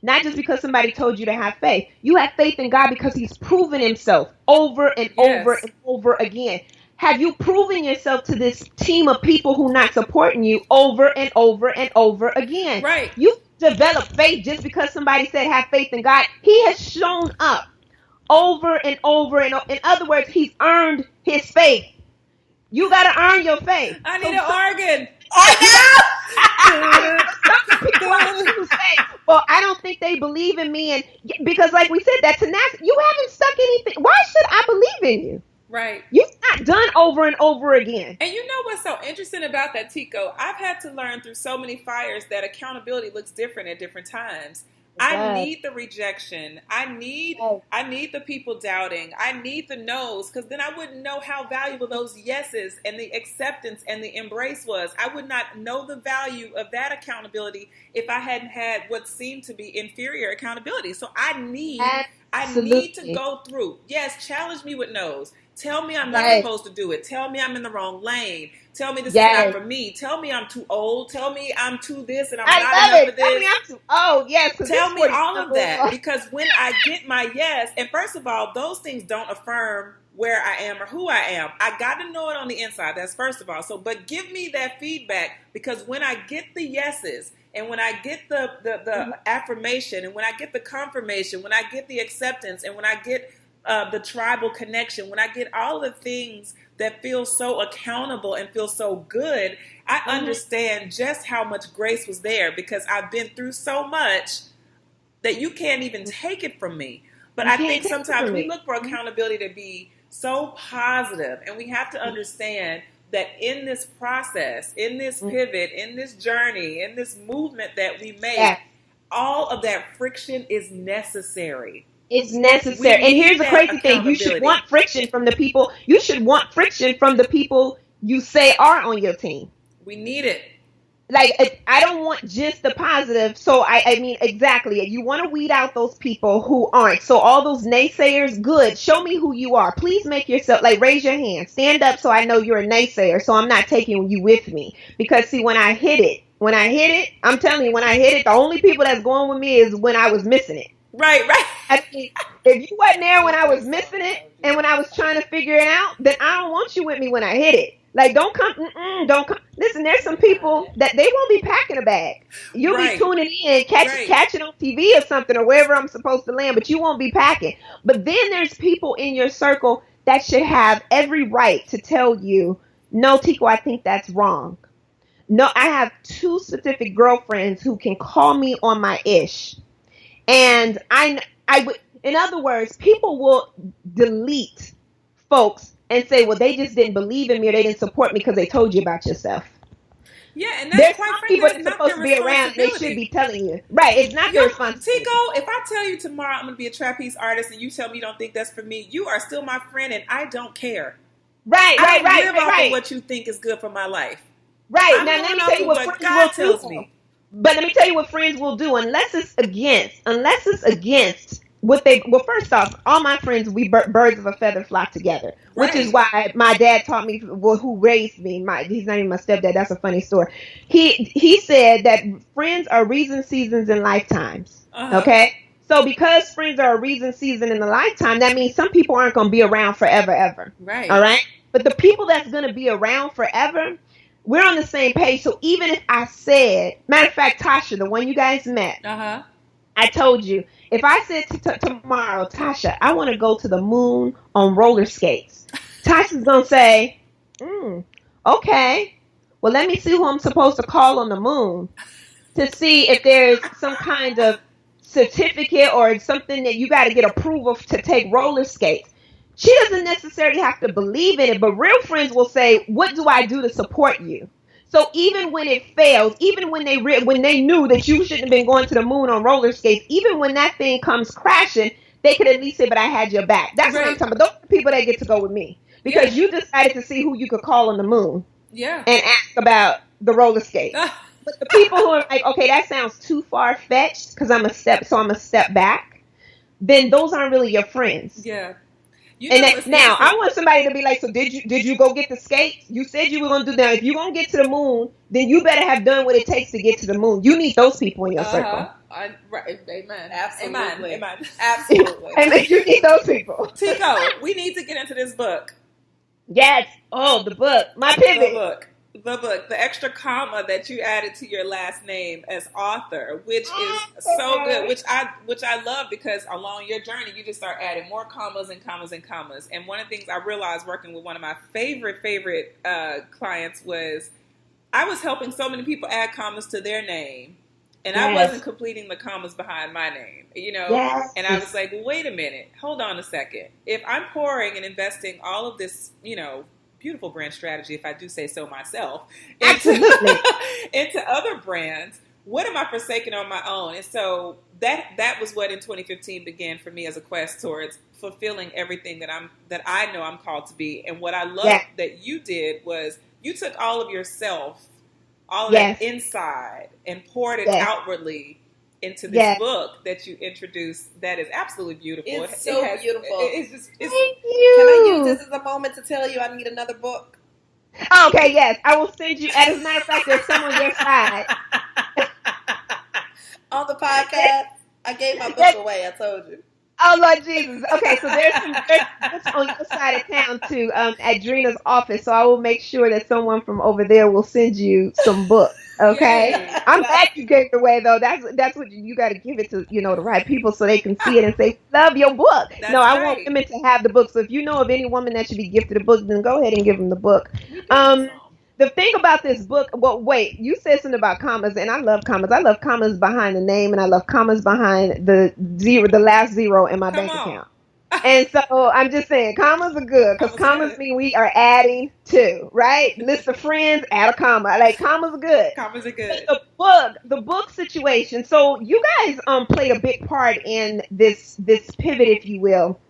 S3: Not just because somebody told you to have faith. You have faith in God because he's proven himself over and over and over again. Have you proven yourself to this team of people who not supporting you over and over and over again?
S1: Right.
S3: You develop faith just because somebody said have faith in God. He has shown up over and over and over. In other words, he's earned his faith. You got to earn your faith.
S1: I need an organ.
S3: People say, well, I don't think they believe in me, and because, like we said, that tenacity. You haven't stuck anything. Why should I believe in you?
S1: Right.
S3: You've not done over and over again.
S1: And you know what's so interesting about that, Tieko? I've had to learn through so many fires that accountability looks different at different times. I need the rejection. I need the people doubting. I need the no's, because then I wouldn't know how valuable those yeses and the acceptance and the embrace was. I would not know the value of that accountability if I hadn't had what seemed to be inferior accountability. So I need to go through. Yes, challenge me with no's. Tell me I'm not supposed to do it. Tell me I'm in the wrong lane. Tell me this is not for me. Tell me I'm too old. Tell me I'm too this and I'm not enough for this.
S3: Tell me I'm too old. Yes.
S1: Tell me all of that. Because when I get my yes, and first of all, those things don't affirm where I am or who I am. I got to know it on the inside. That's first of all. So, but give me that feedback, because when I get the yeses, and when I get the affirmation, and when I get the confirmation, when I get the acceptance, and when I get the tribal connection, when I get all the things that feel so accountable and feel so good, I understand just how much grace was there, because I've been through so much that you can't even take it from me. But I think sometimes we look for accountability to be so positive, and we have to understand that in this process, in this pivot, in this journey, in this movement that we make, all of that friction is necessary.
S3: It's necessary. And here's the crazy thing. You should want friction from the people. You should want friction from the people you say are on your team.
S1: We need it.
S3: like, I don't want just the positive. So I mean, exactly. You want to weed out those people who aren't. So all those naysayers, good. Show me who you are. Please make yourself, like, raise your hand. Stand up so I know you're a naysayer. So I'm not taking you with me. Because see, when I hit it, I'm telling you, when I hit it, the only people that's going with me is when I was missing it.
S1: Right.
S3: I mean, if you wasn't there when I was missing it and when I was trying to figure it out, then I don't want you with me when I hit it. Like, don't come. Listen, there's some people that they won't be packing a bag. You'll be tuning in, catching on TV or something, or wherever I'm supposed to land, but you won't be packing. But then there's people in your circle that should have every right to tell you, no, Tieko, I think that's wrong. No, I have 2 specific girlfriends who can call me on my ish. And I would, in other words, people will delete folks and say, well, they just didn't believe in me or they didn't support me because they told you about yourself.
S1: Yeah, and that's
S3: There's
S1: quite
S3: some
S1: frankly,
S3: people
S1: that's
S3: that's
S1: not
S3: supposed
S1: their
S3: to be around. They should be telling you. Right, it's not their responsibility.
S1: Tieko, if I tell you tomorrow I'm going to be a trapeze artist and you tell me you don't think that's for me, you are still my friend and I don't care.
S3: Right.
S1: I don't live off of what you think is good for my life.
S3: Right. Now let me tell you what
S1: God tells me.
S3: But let me tell you what friends will do, unless it's against what they. Well, first off, all my friends, we birds of a feather flock together, which is why my dad taught me. Well, who raised me? He's not even my stepdad. That's a funny story. He said that friends are reasons, seasons, and lifetimes. Okay. So because friends are a reason, season, and a lifetime, that means some people aren't going to be around forever, ever.
S1: Right.
S3: All right. But the people that's going to be around forever, we're on the same page. So even if I said, matter of fact, Tasha, the one you guys met, I told you, if I said tomorrow, Tasha, I want to go to the moon on roller skates, Tasha's going to say, okay, well, let me see who I'm supposed to call on the moon to see if there's some kind of certificate or something that you got to get approval to take roller skates. She doesn't necessarily have to believe in it, but real friends will say, what do I do to support you? So even when it fails, even when they knew that you shouldn't have been going to the moon on roller skates, even when that thing comes crashing, they could at least say, but I had your back. That's what I'm talking about. Those are the people that get to go with me. Because you decided to see who you could call on the moon.
S1: Yeah.
S3: And ask about the roller skates. But the people who are like, okay, that sounds too far-fetched because I'm a step back, then those aren't really your friends.
S1: Yeah.
S3: Now I want somebody to be like, so did you go get the skates? You said you were going to do that. If you're going to get to the moon, then you better have done what it takes to get to the moon. You need those people in your circle.
S1: Right. Amen.
S2: Absolutely.
S1: Amen.
S3: Absolutely. And you need those people.
S1: Tieko, we need to get into this book.
S3: Yes. Oh, the book. My pivot.
S1: The book, the extra comma that you added to your last name as author, which is so good, which I love because along your journey, you just start adding more commas and commas and commas. And one of the things I realized working with one of my favorite clients was I was helping so many people add commas to their name. And I wasn't completing the commas behind my name,
S3: Yes.
S1: And I was like, well, wait a minute, hold on a second. If I'm pouring and investing all of this, beautiful brand strategy, if I do say so myself, into other brands, what am I forsaking on my own? And so that was what in 2015 began for me as a quest towards fulfilling everything that I know I'm called to be. And what I love that you did was you took all of yourself, all of that inside, and poured it outwardly into this book that you introduced. That is absolutely beautiful.
S2: It's so beautiful.
S1: Thank you.
S2: Can I use this as a moment to tell you I need another book?
S3: Okay, yes. I will send you. As a matter of fact, there's some on your side.
S2: On the podcast, I gave my book away. I told you.
S3: Oh, Lord Jesus. Okay, so there's books on your side of town, too, at Drina's office. So I will make sure that someone from over there will send you some books. Okay?
S1: Yay.
S3: I'm glad you gave it away, though. That's what you got to give it to, the right people so they can see it and say, love your book. I want women to have the book. So if you know of any woman that should be gifted a book, then go ahead and give them the book. The thing about this book, well, wait, you said something about commas, and I love commas. I love commas behind the name, and I love commas behind the last zero in my bank account. And so I'm just saying, commas are good, because commas mean we are adding to, right? List of friends, add a comma. Like, commas are good.
S1: Commas are good.
S3: But the book situation, so you guys played a big part in this pivot, if you will,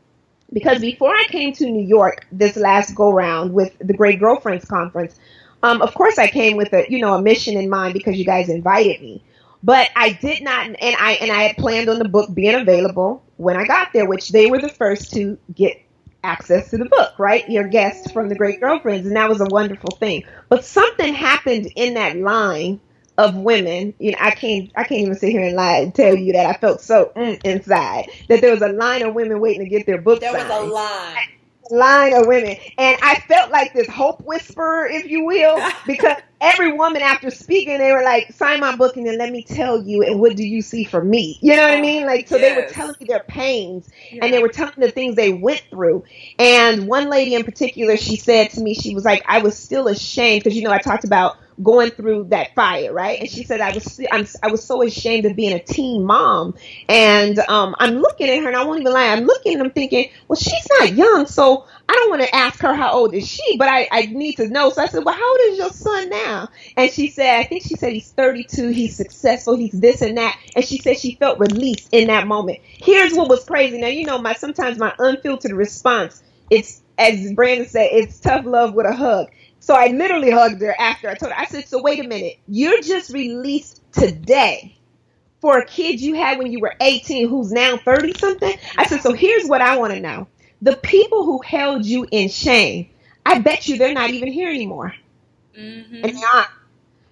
S3: because before I came to New York this last go-round with the Great Girlfriends Conference, Of course, I came with a mission in mind because you guys invited me. But I did not, and I had planned on the book being available when I got there, which they were the first to get access to the book, right? Your guests from the Great Girlfriends, and that was a wonderful thing. But something happened in that line of women. I can't even sit here and lie and tell you that I felt so inside that there was a line of women waiting to get their book signed.
S2: There was a
S3: line of women, and I felt like this hope whisperer, if you will, because every woman after speaking, they were like, sign my book and then let me tell you, and what do you see for me? You know what I mean? Like, so They were telling me their pains, and they were telling me the things they went through. And one lady in particular, she said to me, she was like, I was still ashamed, because I talked about going through that fire, right? And she said, I was so ashamed of being a teen mom. And I'm looking at her, and I won't even lie, I'm looking and I'm thinking, well, she's not young, so I don't want to ask her how old is she, but I need to know. So I said, well, how old is your son now? And she said, I think she said he's 32, he's successful, he's this and that. And she said she felt released in that moment. Here's what was crazy. Now, sometimes my unfiltered response, it's, as Brandon said, it's tough love with a hug. So I literally hugged her after I told her. I said, so wait a minute. You're just released today for a kid you had when you were 18 who's now 30-something? I said, so here's what I want to know. The people who held you in shame, I bet you they're not even here anymore. Mm-hmm. And they aren't.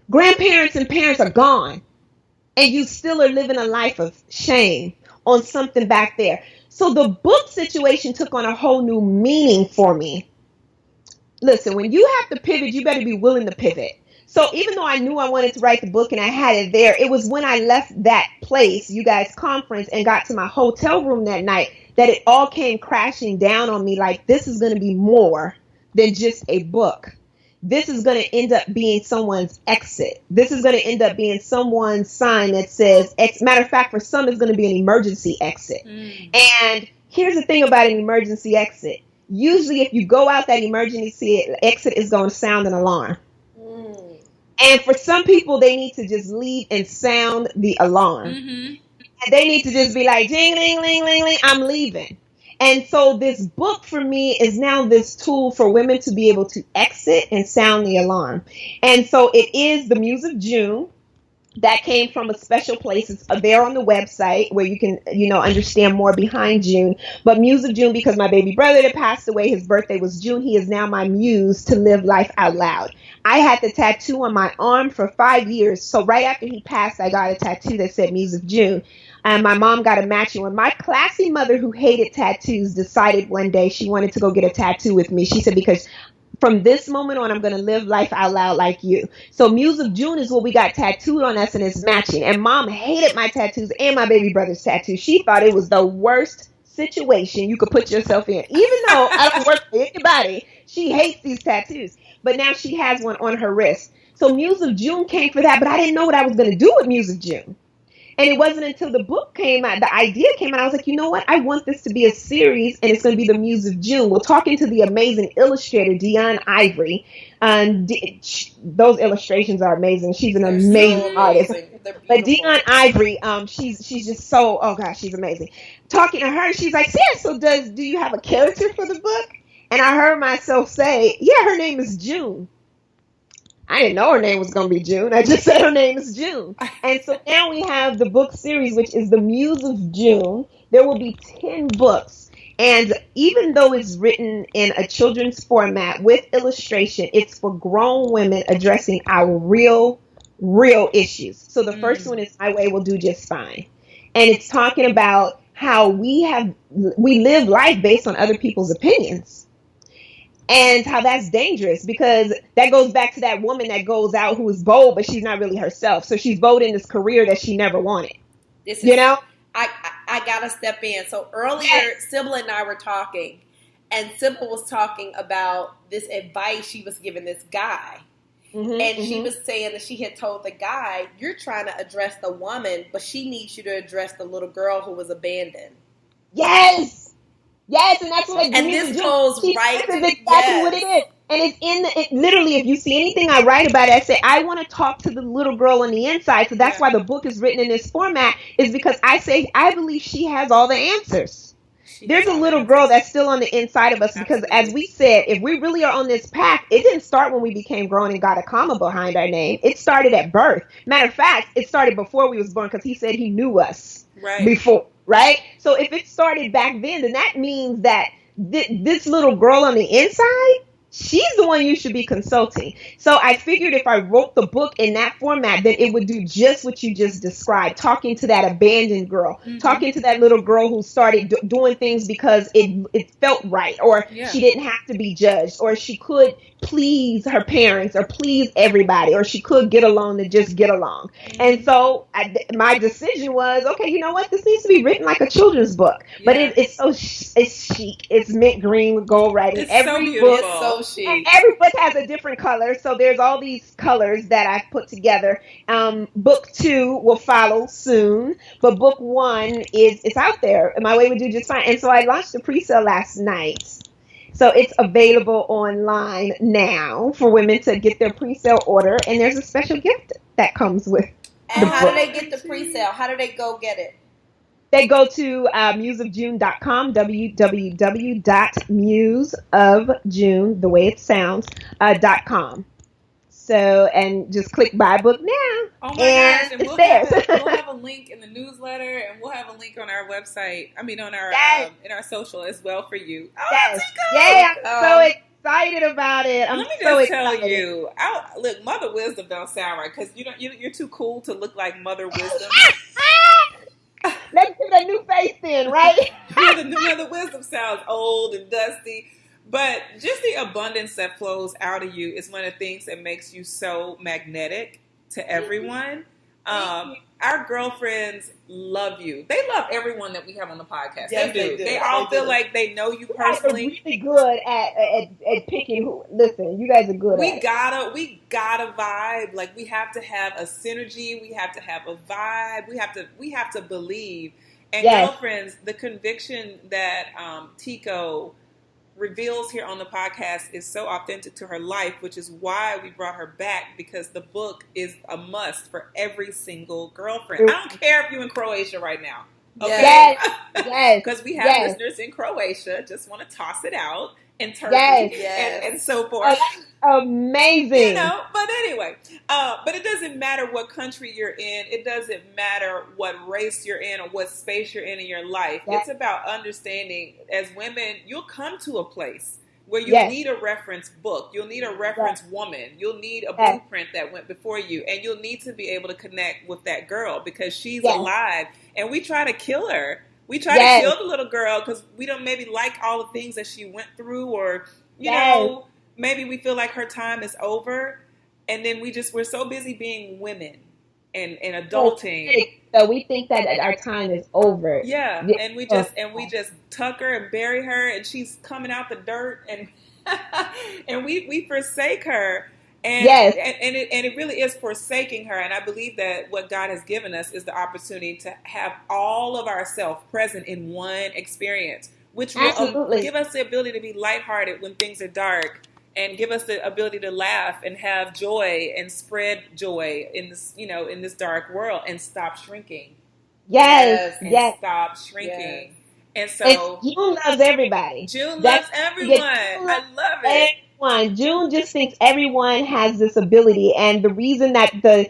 S3: Grandparents and parents are gone. And you still are living a life of shame on something back there. So the book situation took on a whole new meaning for me. Listen, when you have to pivot, you better be willing to pivot. So even though I knew I wanted to write the book and I had it there, it was when I left that place, you guys' conference, and got to my hotel room that night, that it all came crashing down on me like, this is going to be more than just a book. This is going to end up being someone's exit. This is going to end up being someone's sign that says, matter of fact, for some, it's going to be an emergency exit. And here's the thing about an emergency exit. Usually if you go out that emergency exit, is going to sound an alarm. And for some people, they need to just leave and sound the alarm. Mm-hmm. And they need to just be like, ding, ling, ling, ling, ling, I'm leaving. And so this book for me is now this tool for women to be able to exit and sound the alarm. And so it is the Muse of June. That came from a special place. It's there on the website where you can, understand more behind June. But Muse of June, because my baby brother that passed away, his birthday was June. He is now my muse to live life out loud. I had the tattoo on my arm for 5 years. So right after he passed, I got a tattoo that said Muse of June. And my mom got a matching one. My classy mother, who hated tattoos, decided one day she wanted to go get a tattoo with me. She said, because from this moment on, I'm going to live life out loud like you. So Muse of June is what we got tattooed on us, and it's matching. And mom hated my tattoos and my baby brother's tattoo. She thought it was the worst situation you could put yourself in. Even though I don't work for anybody, she hates these tattoos. But now she has one on her wrist. So Muse of June came for that, but I didn't know what I was going to do with Muse of June. And it wasn't until the book came out, the idea came out, I was like, you know what? I want this to be a series, and it's going to be the Muse of June. We're talking to the amazing illustrator, Dion Ivory. Those illustrations are amazing. She's an amazing artist. But Dion Ivory, she's just so, oh gosh, she's amazing. Talking to her, she's like, yeah, so do you have a character for the book? And I heard myself say, yeah, her name is June. I didn't know her name was going to be June. I just said her name is June. And so now we have the book series, which is the Muse of June. There will be 10 books. And even though it's written in a children's format with illustration, it's for grown women addressing our real issues. So the first one is My Way Will Do Just Fine. And it's talking about how we live life based on other people's opinions. And how that's dangerous, because that goes back to that woman that goes out who is bold, but she's not really herself. So she's bold in this career that she never wanted.
S2: I got to step in. So earlier, Sybil and I were talking, and Sybil was talking about this advice she was giving this guy. She was saying that she had told the guy, you're trying to address the woman, but she needs you to address the little girl who was abandoned.
S3: Yes, and that's what
S2: and this goes right.
S3: This is exactly what it is. And it's literally, if you see anything I write about it, I say, I want to talk to the little girl on the inside. So that's why the book is written in this format, is because I say, I believe she has all the answers. There's a little girl that's still on the inside of us because, as we said, if we really are on this path, it didn't start when we became grown and got a comma behind our name. It started at birth. Matter of fact, it started before we was born because he said he knew us before, right? So if it started back then that means that this little girl on the inside, she's the one you should be consulting. So I figured if I wrote the book in that format, then it would do just what you just described, talking to that abandoned girl, talking to that little girl who started doing things because it felt right, or she didn't have to be judged, or she could please her parents or please everybody, or she could get along to just get along. And so my decision was, okay, you know what? This needs to be written like a children's book, but it's chic. It's mint green with gold writing.
S1: It's so beautiful. It's so chic.
S3: And every book has a different color, so there's all these colors that I've put together. Book 2 will follow soon, but book 1 it's out there. My Way would do just fine. And so I launched a pre-sale last night. So it's available online now for women to get their pre-sale order, and there's a special gift that comes with
S2: the book. And how do they get the pre-sale? How do they go get it?
S3: They go to museofjune.com, www.museofjune, the way it sounds, .com. So, and just click buy book now.
S1: Oh my gosh, and we'll have a link in the newsletter, and we'll have a link on our website. I mean, on our in our social as well for you. Oh,
S3: yes. Yeah, I'm so excited about it.
S1: Let me just tell you, look, Mother Wisdom don't sound right because you're too cool to look like Mother Wisdom.
S3: Let's give it a new face then, right?
S1: The Mother Wisdom sounds old and dusty. But just the abundance that flows out of you is one of the things that makes you so magnetic to everyone. Our girlfriends love you. They love everyone that we have on the podcast.
S2: Yes,
S1: they do. They all feel like they know you personally.
S3: You guys are really good at picking who. Listen, you guys are good
S1: we gotta vibe. Like, we have to have a synergy. We have to have a vibe. We have to believe. And girlfriends, the conviction that Tieko reveals here on the podcast is so authentic to her life, which is why we brought her back, because the book is a must for every single girlfriend. I don't care if you're in Croatia right now. Okay?
S3: Yes.
S1: Because we have listeners in Croatia. Just want to toss it out. In Turkey and so forth.
S3: Oh, amazing.
S1: You know, but anyway, but it doesn't matter what country you're in. It doesn't matter what race you're in or what space you're in your life. It's about understanding, as women, you'll come to a place where you need a reference book. You'll need a reference woman. You'll need a blueprint that went before you. And you'll need to be able to connect with that girl because she's alive. And we try to kill her. We try to kill the little girl because we don't maybe like all the things that she went through, or, you know, maybe we feel like her time is over. And then we're so busy being women and adulting.
S3: So we think that our time is over.
S1: Yeah. And we just tuck her and bury her, and she's coming out the dirt, and and we forsake her. And, and it really is forsaking her. And I believe that what God has given us is the opportunity to have all of ourselves present in one experience, which will give us the ability to be lighthearted when things are dark, and give us the ability to laugh and have joy and spread joy in this, in this dark world, and stop shrinking. Stop shrinking. And so
S3: June loves everybody.
S1: June loves everyone. I love it.
S3: June just thinks everyone has this ability, and the reason that the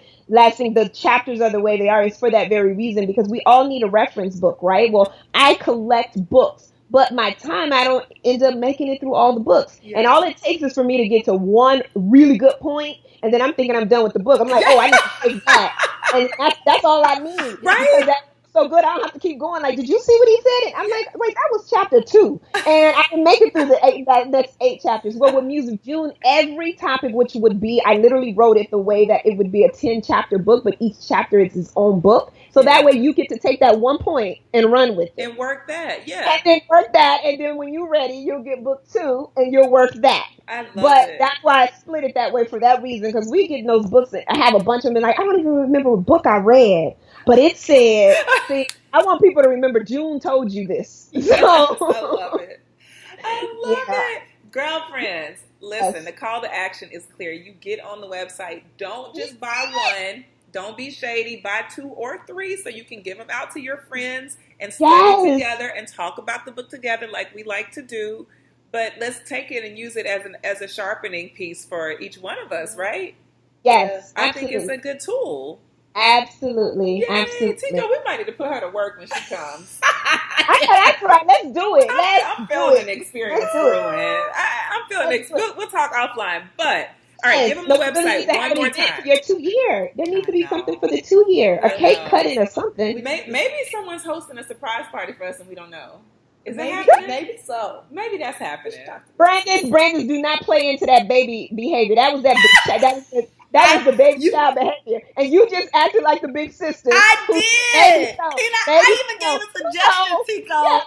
S3: chapters are the way they are is for that very reason, because we all need a reference book, right? Well, I collect books, but my time, I don't end up making it through all the books. And all it takes is for me to get to one really good point, and then I'm thinking I'm done with the book. I'm like, I need to take that. And that's all I need.
S1: Right?
S3: Because that's so good, I don't have to keep going. Like, did you see what he said? And I'm like, wait, that was chapter 2. And I can make it through the next 8 chapters. Well, with Muse of June, every topic, which would be, I literally wrote it the way that it would be a 10-chapter book, but each chapter is its own book. So that way you get to take that one point and run with it.
S1: And work that,
S3: And then work that, and then when you're ready, you'll get book 2, and you'll work that.
S1: I love
S3: it. That's why I split it that way, for that reason, because we get those books, and I have a bunch of them, and like, I don't even remember what book I read. But it said, see, I want people to remember June told you this.
S1: Yes, I love it. I love it. Girlfriends, listen, the call to action is clear. You get on the website. Don't just buy one. Don't be shady. Buy 2 or 3 so you can give them out to your friends and study together and talk about the book together like we like to do. But let's take it and use it as a sharpening piece for each one of us, right?
S3: Yes,
S1: I think it's a good tool.
S3: Absolutely.
S1: Yay,
S3: Absolutely.
S1: Tieko, we might need to put her to work when she comes.
S3: That's right. Let's do it.
S1: I'm feeling an experience brewing. I'm feeling we'll talk offline. But all right, give them the website one more time.
S3: For your 2-year. There needs to be something for the 2-year. A cake cutting or something.
S1: Maybe someone's hosting a surprise party for us and we don't know. Is that happening?
S2: Maybe so.
S1: Maybe that's happening.
S3: Brandon, do not play into that baby behavior. That was the baby child behavior, and you just acted like the big sister.
S2: I did. I even gave a suggestion, Tieko.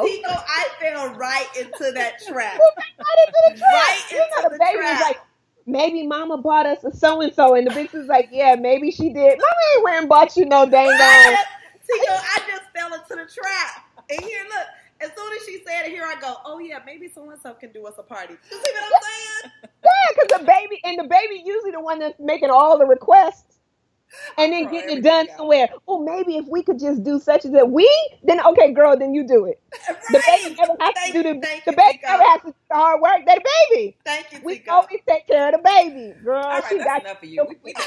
S2: Tieko, I fell right into that trap. Right into the trap.
S3: Like, maybe Mama bought us a so and so, and the big sister's like, yeah, maybe she did. Mama ain't went and bought you no dang on.
S2: Tieko, I just fell into the trap. And here, look. As soon as she said it, here I go. Oh yeah, maybe so-and-so can do us a party. You see what I'm saying?
S3: Yeah, because the baby usually the one that's making all the requests and then getting it done somewhere. Oh, maybe if we could just do such and that. Then okay, girl, then you do it. Right. The baby never has to do the baby never has to do the hard work. They're the baby.
S2: Thank you, Tieko.
S3: We always take care of the baby, girl.
S1: All right, that's enough of you. We done.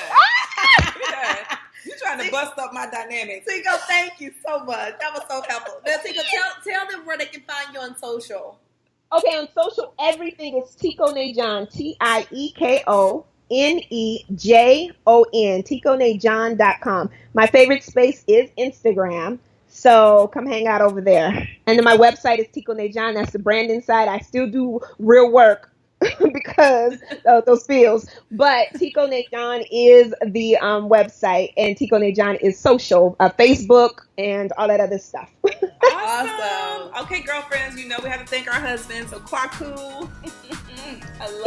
S1: We done. You're trying to bust up my dynamics.
S2: Tieko, thank you so much. That was so helpful. Now, Tieko, tell them where they can find you on social.
S3: Okay, on social, everything is Tieko Nejon, TIEKO. NEJON, TiekoNejon.com. My favorite space is Instagram, so come hang out over there. And then my website is Tieko Nejon. That's the branding side. I still do real work because of those feels, but Tieko Nejon is the website, and Tieko Nejon is social, Facebook, and all that other stuff.
S1: Awesome. Okay, girlfriends, we have to thank our husbands. So Kwaku, I love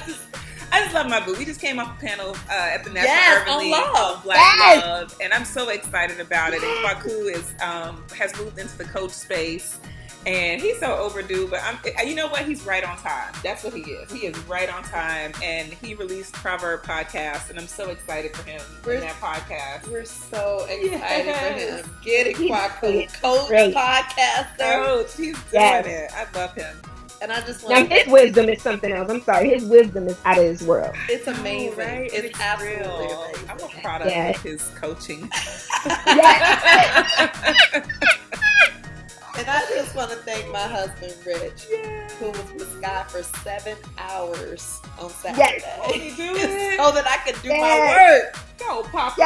S1: him. I just love my boo. We just came off a panel at the National Urban League on Black Love, and I'm so excited about it. And Kwaku has moved into the coach space, and he's so overdue. But you know what? He's right on time. That's what he is. He is right on time, and he released Proverb podcast, and I'm so excited for him in that podcast.
S2: We're so excited for him. Get it, Kwaku. Coach podcaster.
S1: Coach, he's doing it. I love him.
S2: And I just want
S3: his wisdom is something else. I'm sorry. His wisdom is out of this world.
S2: It's amazing. Right? It's absolutely
S1: real.
S2: Amazing.
S1: I'm a product of his coaching.
S2: And I just want to thank my husband, Rich, who was with Sky for 7 hours on Saturday. So that I could do my work.
S1: Go, Papa.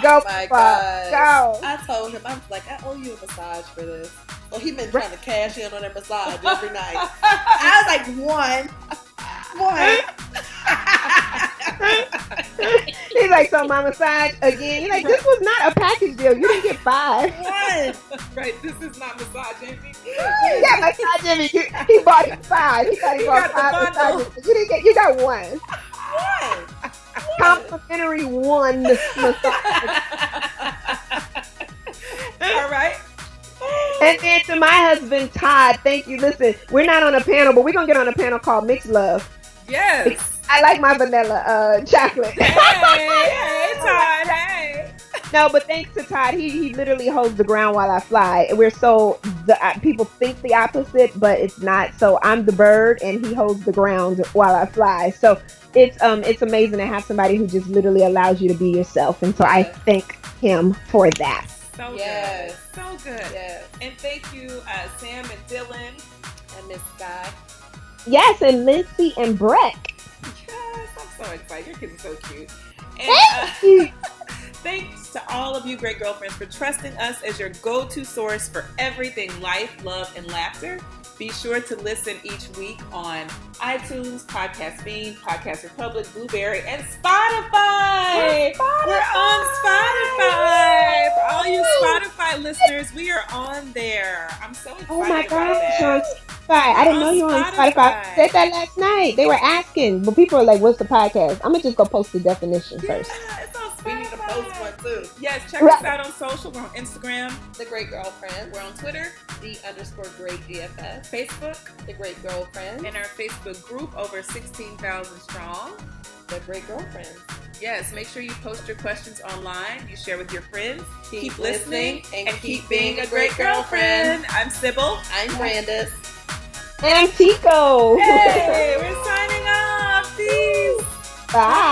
S3: Go,
S2: my
S3: Papa.
S2: God.
S3: Go.
S2: I told him, I was like, I owe you a massage for this. Well, he been trying to cash in on that massage every night. I was like, one.
S3: He's like, so my massage again. He's like, this was not a package deal. You didn't get 5.
S2: One.
S1: Right, this is not massage envy.
S3: Yeah, massage envy. He bought you 5. He thought he bought 5 massages. You got 1. Complimentary 1 massage.
S1: All right.
S3: And then to my husband, Todd, thank you. Listen, we're not on a panel, but we're going to get on a panel called Mixed Love.
S1: Yes.
S3: I like my vanilla chocolate.
S1: Hey, Todd, hey.
S3: No, but thanks to Todd, he literally holds the ground while I fly. We're people think the opposite, but it's not. So I'm the bird, and he holds the ground while I fly. So it's amazing to have somebody who just literally allows you to be yourself. And so I thank him for that.
S1: So good. So good. Yes. And thank you, Sam and Dylan and Miss Sky.
S3: Yes, and Lindsay and Breck.
S1: Yes, I'm so excited. Your kids are so cute. And
S3: Thank you.
S1: thanks to all of you great girlfriends for trusting us as your go-to source for everything life, love, and laughter. Be sure to listen each week on iTunes, Podcast Bean, Podcast Republic, Blueberry, and Spotify. We're on Spotify. For all you Spotify listeners, we are on there. I'm so excited.
S3: Oh my gosh,
S1: about
S3: on Spotify. I didn't know you were on Spotify. I said that last night. They were asking, but people are like, what's the podcast? I'm going to just go post the definition first.
S1: It's on Spotify.
S2: We need to post one too.
S1: Yes, check us out on social. We're on Instagram,
S2: The Great Girlfriend.
S1: We're on Twitter,
S2: _Great DFS.
S1: Facebook,
S2: The Great Girlfriend.
S1: and our Facebook group over 16,000 strong.
S2: The Great Girlfriends.
S1: Yes, make sure you post your questions online. You share with your friends.
S2: Keep listening
S1: and keep being a great girlfriend. I'm Sybil.
S2: I'm Brandis.
S3: And I'm Tieko.
S1: Hey, we're signing off. Peace.
S3: Bye.